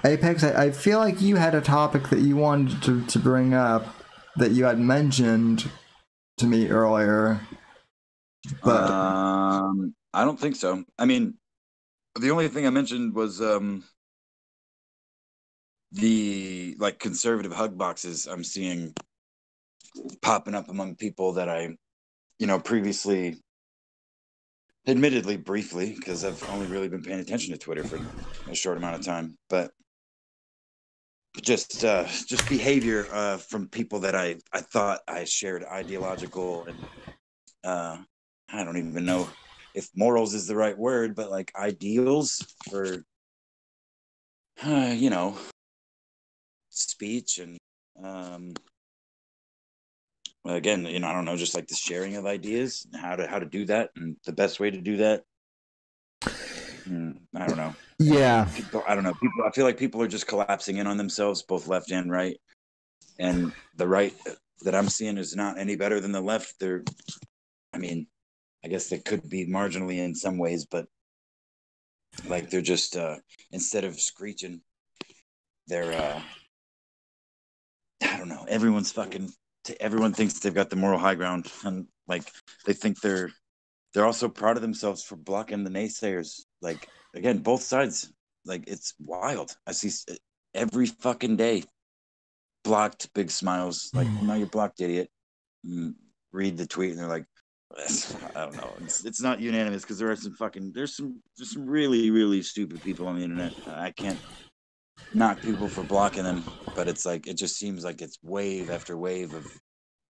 [SPEAKER 1] Apex, I feel like you had a topic that you wanted to bring up that you had mentioned to me earlier. But
[SPEAKER 3] I don't think so. I mean, the only thing I mentioned was the like conservative hug boxes I'm seeing popping up among people that I, previously, admittedly briefly, because I've only really been paying attention to Twitter for a short amount of time, but just behavior from people that I thought I shared ideological and I don't even know if morals is the right word, but like ideals for speech and again, I don't know, just like the sharing of ideas, how to do that, and the best way to do that. I don't know.
[SPEAKER 1] Yeah,
[SPEAKER 3] I don't know. People, I feel like people are just collapsing in on themselves, both left and right. And the right that I'm seeing is not any better than the left. I guess they could be marginally in some ways, but like they're just instead of screeching, they're I don't know. Everyone thinks they've got the moral high ground, and like they think they're also proud of themselves for blocking the naysayers. Like again, both sides. Like it's wild. I see every fucking day blocked, big smiles. Like no, you're blocked, idiot. Read the tweet, and they're like, I don't know. It's not unanimous because there's some really really stupid people on the internet. I can't knock people for blocking them, but it's like it just seems like it's wave after wave of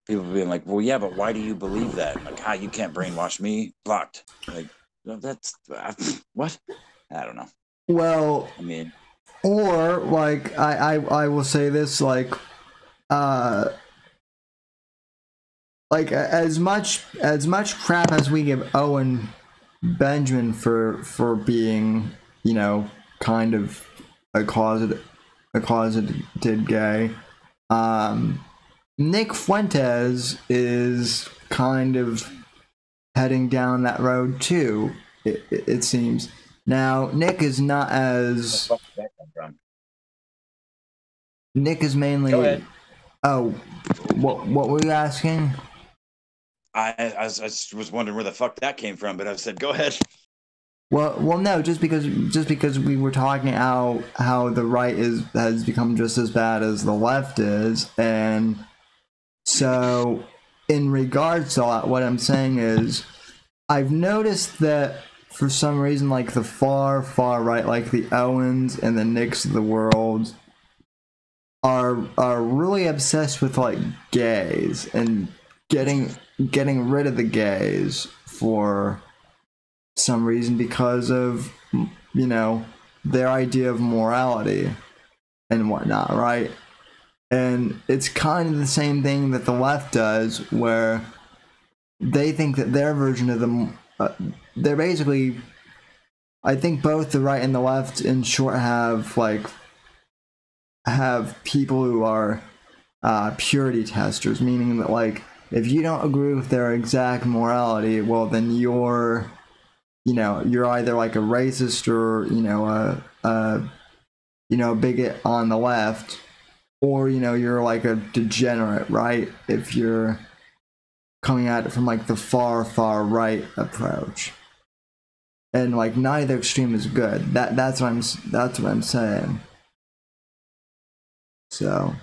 [SPEAKER 3] people being like, well, yeah, but why do you believe that? Like, you can't brainwash me. Blocked. Like, that's what? I don't know.
[SPEAKER 1] well,
[SPEAKER 3] I mean,
[SPEAKER 1] or like I will say this, like as much crap as we give Owen Benjamin for being, kind of a closeted gay, Nick Fuentes is kind of heading down that road too, it seems. Now, Nick is not as... Nick is mainly...
[SPEAKER 3] Go ahead.
[SPEAKER 1] Oh, what were you asking?
[SPEAKER 3] I was wondering where the fuck that came from, but I said, go ahead.
[SPEAKER 1] Well, no, just because we were talking how the right has become just as bad as the left is, and so in regards to that, what I'm saying is, I've noticed that for some reason, like the far right, like the Owens and the Nicks of the world, are really obsessed with like gays and getting rid of the gays for some reason because of their idea of morality and whatnot, right? And it's kind of the same thing that the left does, where they think that their version of them, they're basically, I think both the right and the left in short have people who are purity testers, meaning that like if you don't agree with their exact morality, well then you're either like a racist or a bigot on the left, or you're like a degenerate, right, if you're coming at it from like the far right approach. And like neither extreme is good. That's what I'm saying. So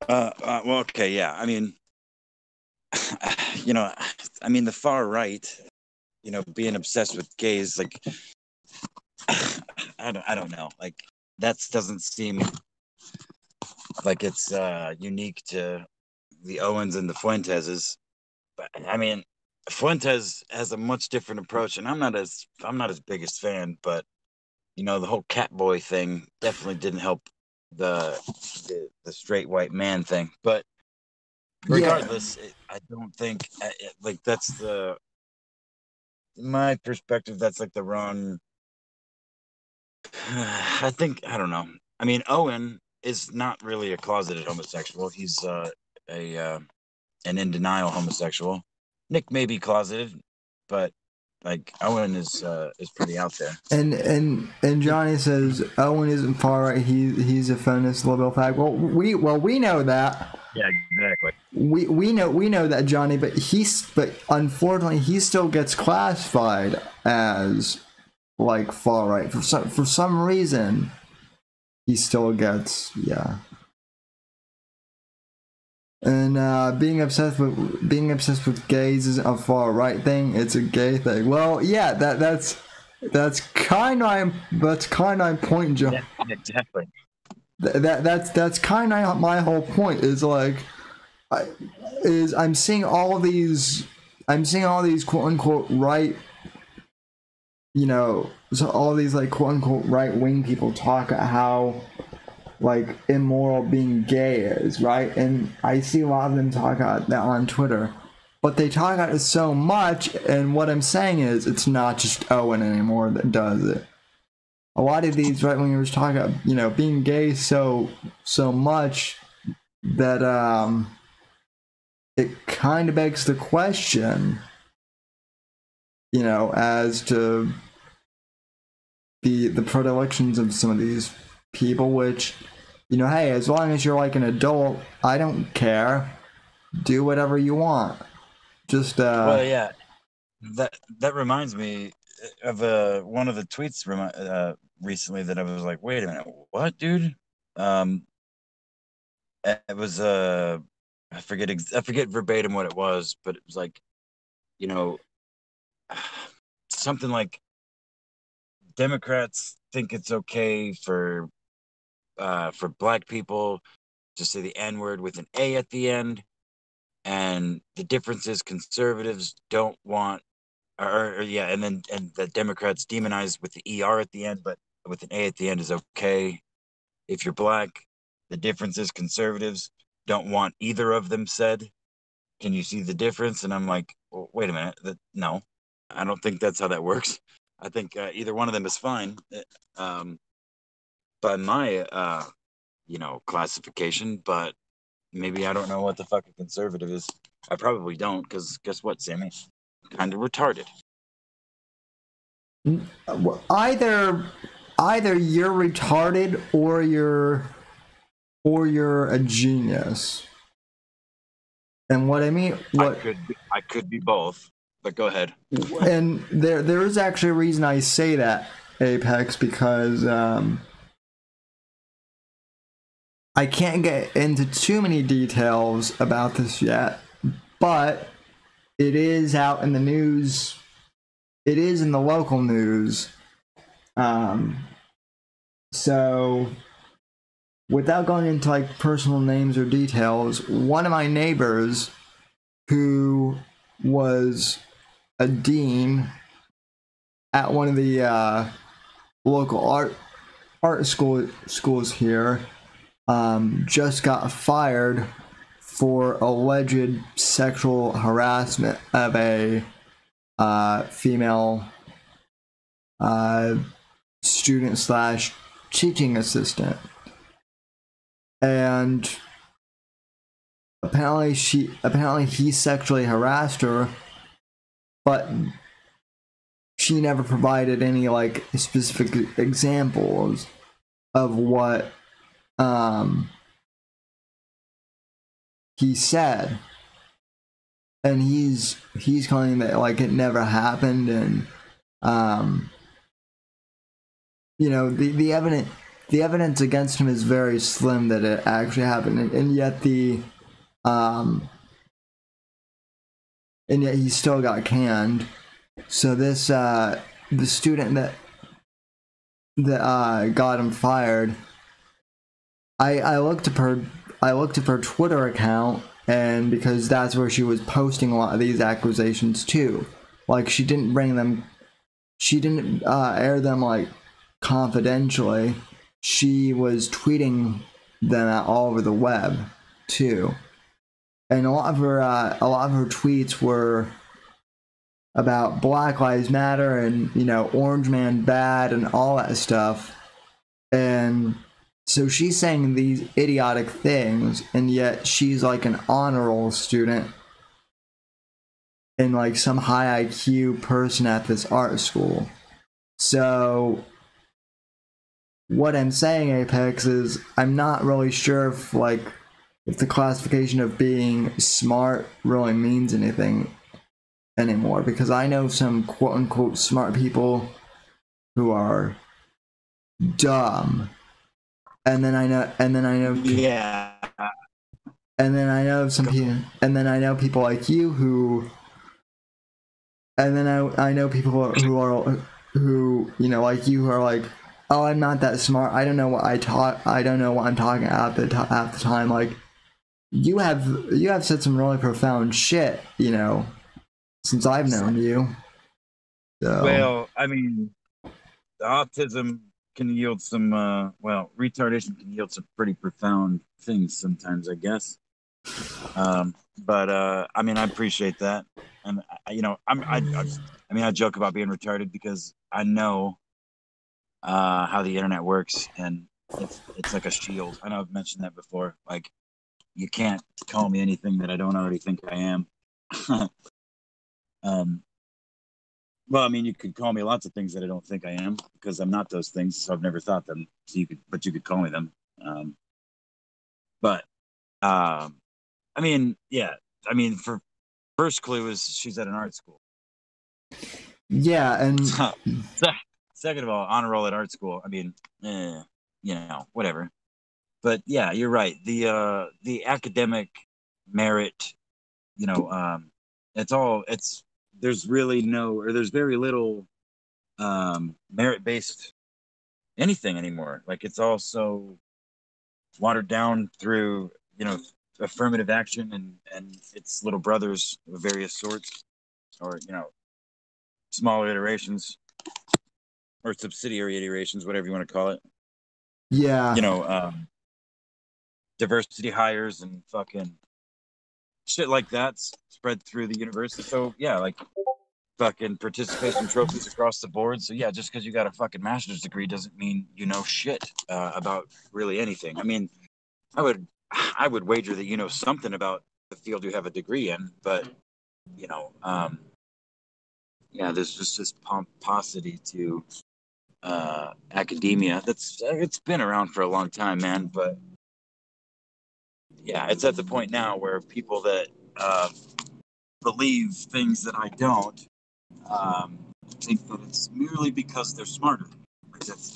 [SPEAKER 3] well, okay, yeah. I mean, the far right, being obsessed with gays, like I don't know, like that doesn't seem like it's unique to the Owens and the Fuenteses. But I mean, Fuentes has a much different approach, and I'm not his biggest fan, but the whole cat boy thing definitely didn't help the straight white man thing. But regardless, I don't think like that's my perspective. That's like the wrong. I think I don't know. I mean, Owen is not really a closeted homosexual. He's an in denial homosexual. Nick may be closeted, but like Owen is pretty out there.
[SPEAKER 1] And Johnny says Owen isn't far right. He's a feminist liberal fag. Well, we know that.
[SPEAKER 3] Yeah, exactly.
[SPEAKER 1] We know that, Johnny, but unfortunately he still gets classified as like far right for some reason. He still gets And being obsessed with gays isn't a far right thing; it's a gay thing. Well, yeah, that's kind of my point, John.
[SPEAKER 3] Yeah, exactly.
[SPEAKER 1] That's kind of my whole point. Is like, I'm seeing all these quote unquote right, so all these like quote unquote right wing people talk about how like immoral being gay is, right? And I see a lot of them talk about that on Twitter, but they talk about it so much, and what I'm saying is it's not just Owen anymore that does it. A lot of these right wingers talk about being gay so much that it kind of begs the question, as to the predilections of some of these people, which, hey, as long as you're like an adult, I don't care. Do whatever you want. Just
[SPEAKER 3] well, yeah, that reminds me of one of the tweets recently that I was like, wait a minute, what, dude? It was I forget verbatim what it was, but it was like, something like Democrats think it's okay for black people to say the N-word with an A at the end, and the difference is conservatives don't want, and the Democrats demonize with the ER at the end, but with an A at the end is okay. If you're black, the difference is conservatives don't want either of them said. Can you see the difference? And I'm like, well, wait a minute, no, I don't think that's how that works. I think either one of them is fine. By my classification, but maybe I don't know what the fuck a conservative is. I probably don't, because guess what, Sammy? Kind of retarded.
[SPEAKER 1] Either you're retarded or you're a genius. And what I mean,
[SPEAKER 3] I could be both, but go ahead.
[SPEAKER 1] And there is actually a reason I say that, Apex, because I can't get into too many details about this yet, but it is out in the news. It is in the local news. So without going into like personal names or details, one of my neighbors who was a dean at one of the local art schools here just got fired for alleged sexual harassment of a female student / teaching assistant. And apparently he sexually harassed her, but she never provided any like specific examples of what he said. And he's claiming that like it never happened, and the evidence against him is very slim that it actually happened, and yet he still got canned. So this the student that got him fired, I looked up her Twitter account, and because that's where she was posting a lot of these accusations too. Like she didn't air them like confidentially. She was tweeting them out all over the web too. and a lot of her tweets were about Black Lives Matter and, you know, Orange Man bad and all that stuff. And so she's saying these idiotic things, and yet she's like an honor roll student and like some high IQ person at this art school. So what I'm saying, Apex, is I'm not really sure if the classification of being smart really means anything anymore, because I know some quote unquote smart people who are dumb. And then I know
[SPEAKER 3] Yeah.
[SPEAKER 1] and then I know some people, and then I know people like you who, and then I know people who you know, like you, who are like, oh, I'm not that smart, I don't know what I don't know what I'm talking at the time. Like, you have said some really profound shit, you know, since I've known you. So.
[SPEAKER 3] Well, I mean, autism can yield some retardation can yield some pretty profound things sometimes, I guess. But I mean, I appreciate that. And you know, I mean, I joke about being retarded because I know how the internet works, and it's like a shield. I know I've mentioned that before. Like, you can't call me anything that I don't already think I am. Well, I mean, you could call me lots of things that I don't think I am, because I'm not those things, so I've never thought them. So you could call me them. But I mean, yeah. I mean, for first clue is she's at an art school.
[SPEAKER 1] Yeah, and
[SPEAKER 3] second of all, honor roll at art school. I mean, you know, whatever. But yeah, you're right. The academic merit, you know, there's very little merit based anything anymore. Like, it's all so watered down through, you know, affirmative action and its little brothers of various sorts, or, you know, smaller iterations or subsidiary iterations, whatever you want to call it.
[SPEAKER 1] yeah,
[SPEAKER 3] You know, diversity hires and fucking shit like that's spread through the university. So yeah, like fucking participation trophies across the board. So yeah, just because you got a fucking master's degree doesn't mean you know shit about really anything. I mean, I would wager that you know something about the field you have a degree in, but you know, yeah, there's just this pomposity to academia it's been around for a long time, man. But yeah, it's at the point now where people that believe things that I don't think that it's merely because they're smarter,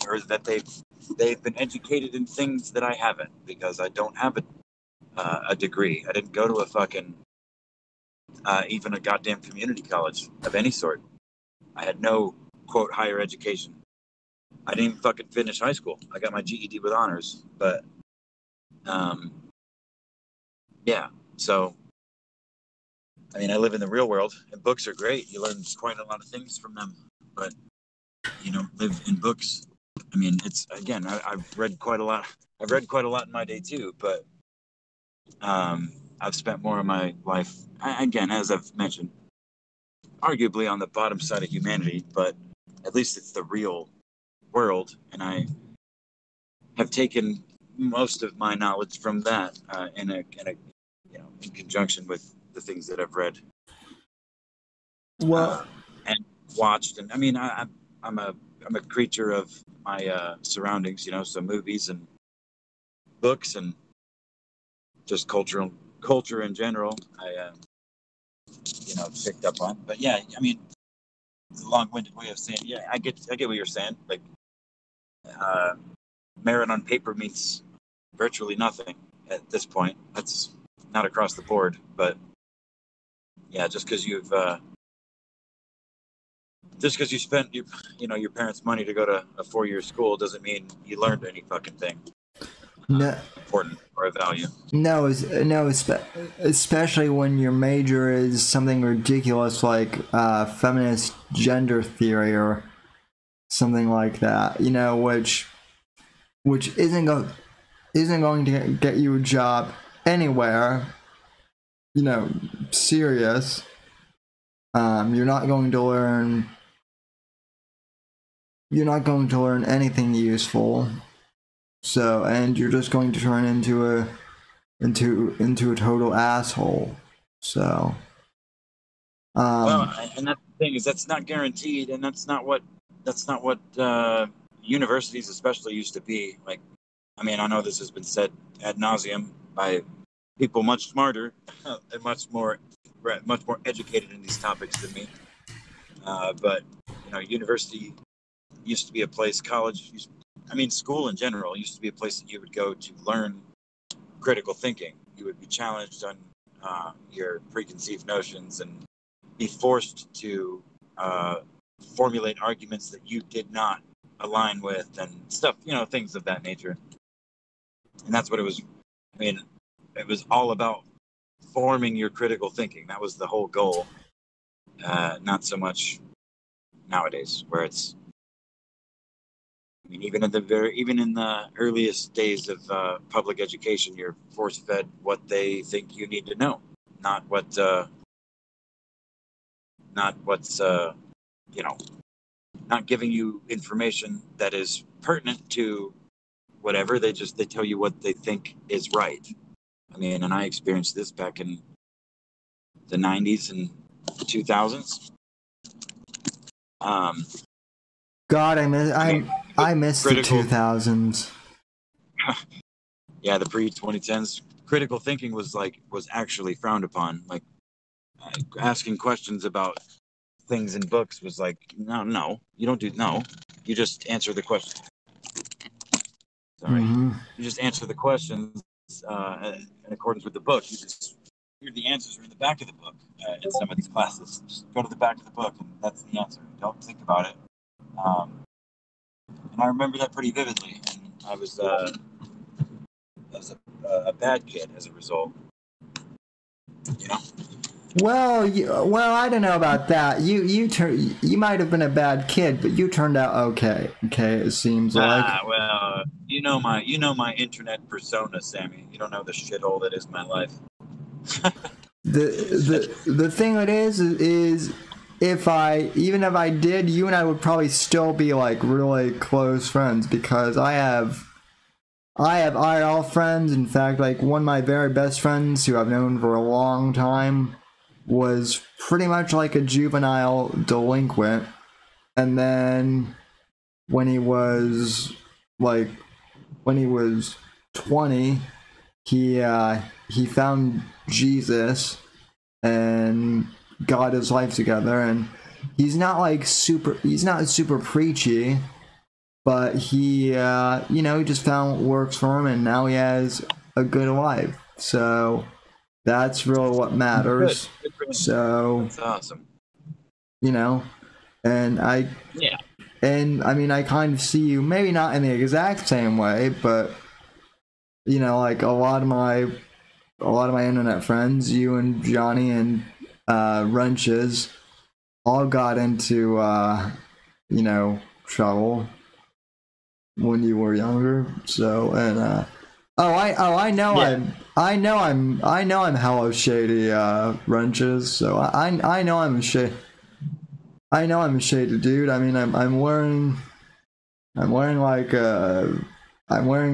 [SPEAKER 3] or that they've been educated in things that I haven't, because I don't have a degree. I didn't go to a fucking even a goddamn community college of any sort. I had no quote higher education. I didn't even fucking finish high school. I got my GED with honors, but yeah. So I mean, I live in the real world, and books are great. You learn quite a lot of things from them, but you know, live in books. I mean, it's again, I've read quite a lot. I've read quite a lot in my day too, but I've spent more of my life, again, as I've mentioned, arguably on the bottom side of humanity, but at least it's the real world, and I have taken most of my knowledge from that in a you know, in conjunction with the things that I've read.
[SPEAKER 1] well,
[SPEAKER 3] And watched, and I mean, I'm a creature of my surroundings, you know, so movies and books and just culture in general. I you know, picked up on, but yeah, I mean, it's a long-winded way of saying, yeah, I get what you're saying. Like, merit on paper means virtually nothing at this point. That's not across the board, but yeah, just because you spent your parents' money to go to a 4-year school doesn't mean you learned any fucking thing
[SPEAKER 1] no,
[SPEAKER 3] important or of value.
[SPEAKER 1] no, especially when your major is something ridiculous like feminist gender theory or something like that, you know, which isn't going to get you a job anywhere, serious, you're not going to learn anything useful. So, and you're just going to turn into a total asshole. So,
[SPEAKER 3] well, and that's the thing, is that's not guaranteed, and that's not what universities especially used to be. Like, I mean, I know this has been said ad nauseum by people much smarter and much more educated in these topics than me. But university used to be a place. School in general used to be a place that you would go to learn critical thinking. You would be challenged on your preconceived notions and be forced to formulate arguments that you did not align with and stuff, things of that nature. And that's what it was. I mean, it was all about forming your critical thinking. That was the whole goal. Not so much nowadays, where it's, I mean, even in the earliest days of public education, you're force-fed what they think you need to know, not what's not giving you information that is pertinent to whatever. They tell you what they think is right. I mean, and I experienced this back in the 90s and 2000s.
[SPEAKER 1] God, I miss the 2000s.
[SPEAKER 3] Yeah, the pre-2010s. Critical thinking was actually frowned upon. Like, asking questions about things in books was like, no, you don't do, no, you just answer the question. Sorry, you just answer the questions in accordance with the book. The answers are in the back of the book in some of these classes. Just go to the back of the book, and that's the answer. Don't think about it. And I remember that pretty vividly. And I was a bad kid as a result.
[SPEAKER 1] Well, I don't know about that. You might have been a bad kid, but you turned out okay. Okay, it seems like.
[SPEAKER 3] Well, you know my internet persona, Sammy. You don't know the shithole that is my life.
[SPEAKER 1] The thing it is even if I did, you and I would probably still be like really close friends, because I have IRL friends. In fact, like one of my very best friends who I've known for a long time was pretty much like a juvenile delinquent, and then when he was 20, he found Jesus and got his life together, and he's not super preachy, but he just found what works for him, and now he has a good life. So that's really what matters. Good. So
[SPEAKER 3] that's awesome.
[SPEAKER 1] And I mean, I kind of see you, maybe not in the exact same way, but like a lot of my internet friends, you and Johnny and Wrenches, all got into trouble when you were younger. So, and I know I'm hella shady, Wrenches. So I know I'm shady. I know I'm a shady dude. I mean, I'm wearing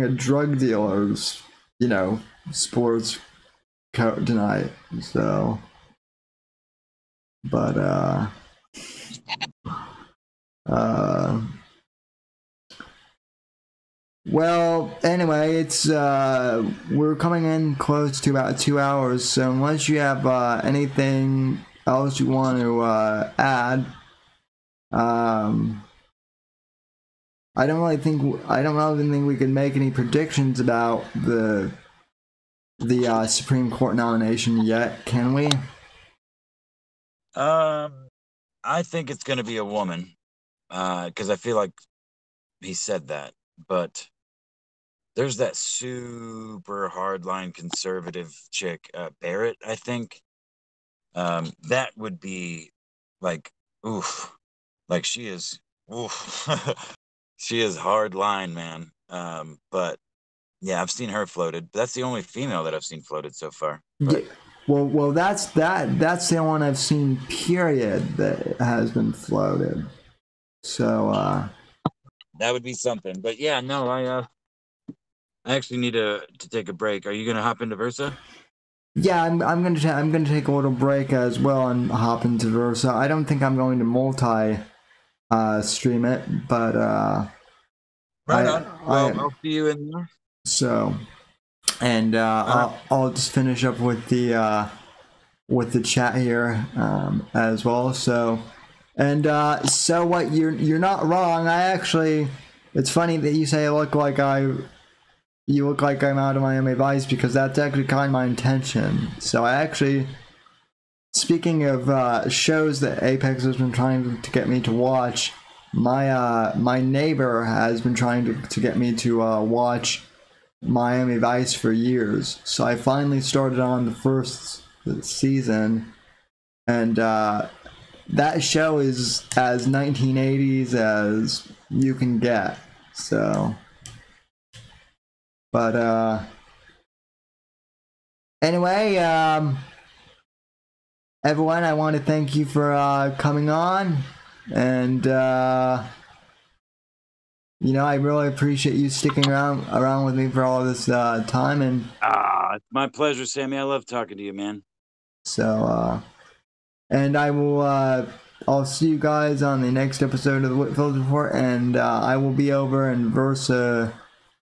[SPEAKER 1] a drug dealer's, sports coat tonight. So, but well, anyway, it's we're coming in close to about 2 hours. So unless you have anything else you want to add, I don't really think we can make any predictions about the Supreme Court nomination yet, can we?
[SPEAKER 3] I think it's going to be a woman, because I feel like he said that, but there's that super hardline conservative chick, Barrett, I think. That would be like, oof, like she is, oof. She is hard line, man. But yeah, I've seen her floated. That's the only female that I've seen floated so far. But
[SPEAKER 1] Well, that's the one I've seen. Period. That has been floated. So
[SPEAKER 3] that would be something. But yeah, no, I actually need to take a break. Are you gonna hop into Versa?
[SPEAKER 1] yeah, I'm gonna take a little break as well and hop into Versa. I don't think I'm going to multi stream it, but
[SPEAKER 3] Right on. Well, I'll see you in there.
[SPEAKER 1] So, and I'll just finish up with the chat here as well. So, and so what? You're not wrong. I actually, it's funny that you say you look like I'm out of Miami Vice, because that's actually kind of my intention. So I actually, speaking of shows that Apex has been trying to get me to watch, my neighbor has been trying to get me to watch Miami Vice for years. So I finally started on the first season, and that show is as 1980s as you can get. So, but anyway, everyone, I want to thank you for coming on, and you know, I really appreciate you sticking around with me for all this time. And
[SPEAKER 3] it's my pleasure, Sammy. I love talking to you, man.
[SPEAKER 1] So and I will I'll see you guys on the next episode of the Whitfield Report, and I will be over in Versa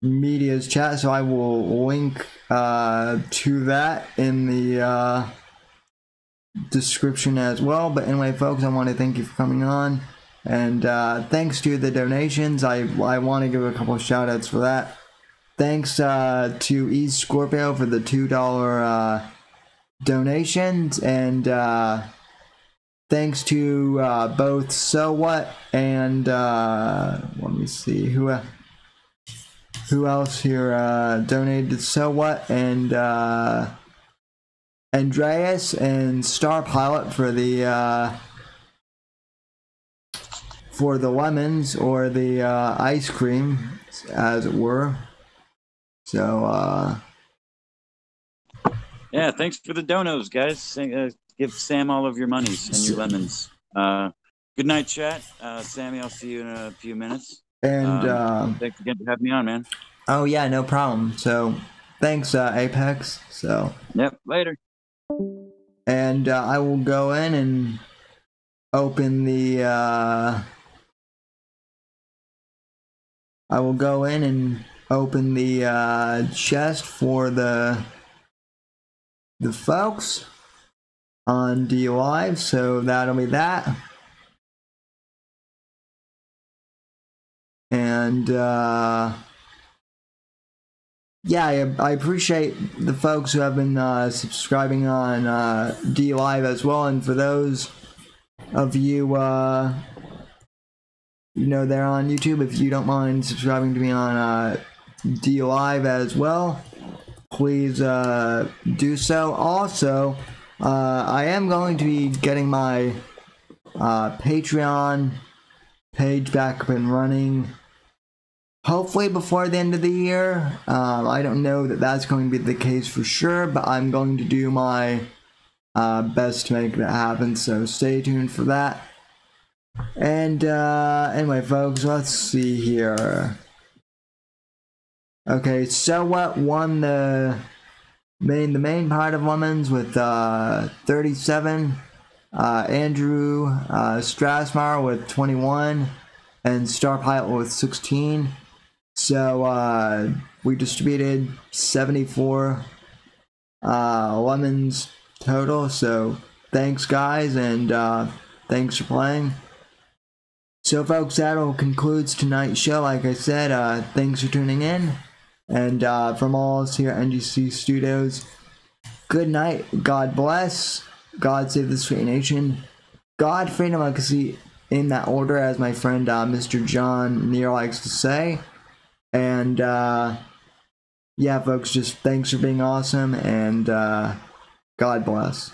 [SPEAKER 1] Media's chat, so I will link to that in the description as well. But anyway, folks, I want to thank you for coming on, and thanks to the donations. I want to give a couple of shout outs for that. Thanks to East Scorpio for the $2 donations, and thanks to both So What and let me see who else here donated. So What and Andreas and Star Pilot for the lemons, or the ice cream, as it were. So
[SPEAKER 3] yeah, thanks for the donos, guys. Give Sam all of your monies and your lemons. Good night, chat. Sammy, I'll see you in a few minutes.
[SPEAKER 1] And
[SPEAKER 3] thanks again for having me on, man.
[SPEAKER 1] Oh yeah, no problem. So thanks, Apex. So
[SPEAKER 3] yep, later.
[SPEAKER 1] And I will go in and open the chest for the folks on D Live. So that'll be that. And yeah, I appreciate the folks who have been subscribing on D Live as well. And for those of you you know, they're on YouTube, if you don't mind subscribing to me on D Live as well, please do so. Also, I am going to be getting my Patreon page back up and running, hopefully before the end of the year. I don't know that that's going to be the case for sure, but I'm going to do my best to make that happen, so stay tuned for that. And anyway, folks, let's see here. Okay, So What won the main part of women's with 37. Andrew Strasmar with 21, and Star Pilot with 16. So we distributed 74 lemons total. So thanks, guys, and thanks for playing. So folks, that'll concludes tonight's show. Like I said, thanks for tuning in, and from all us here at NGC Studios, good night, God bless, God save this free nation, God, freedom, legacy, in that order, as my friend Mr. John Neer likes to say. And yeah, folks, just thanks for being awesome, and God bless.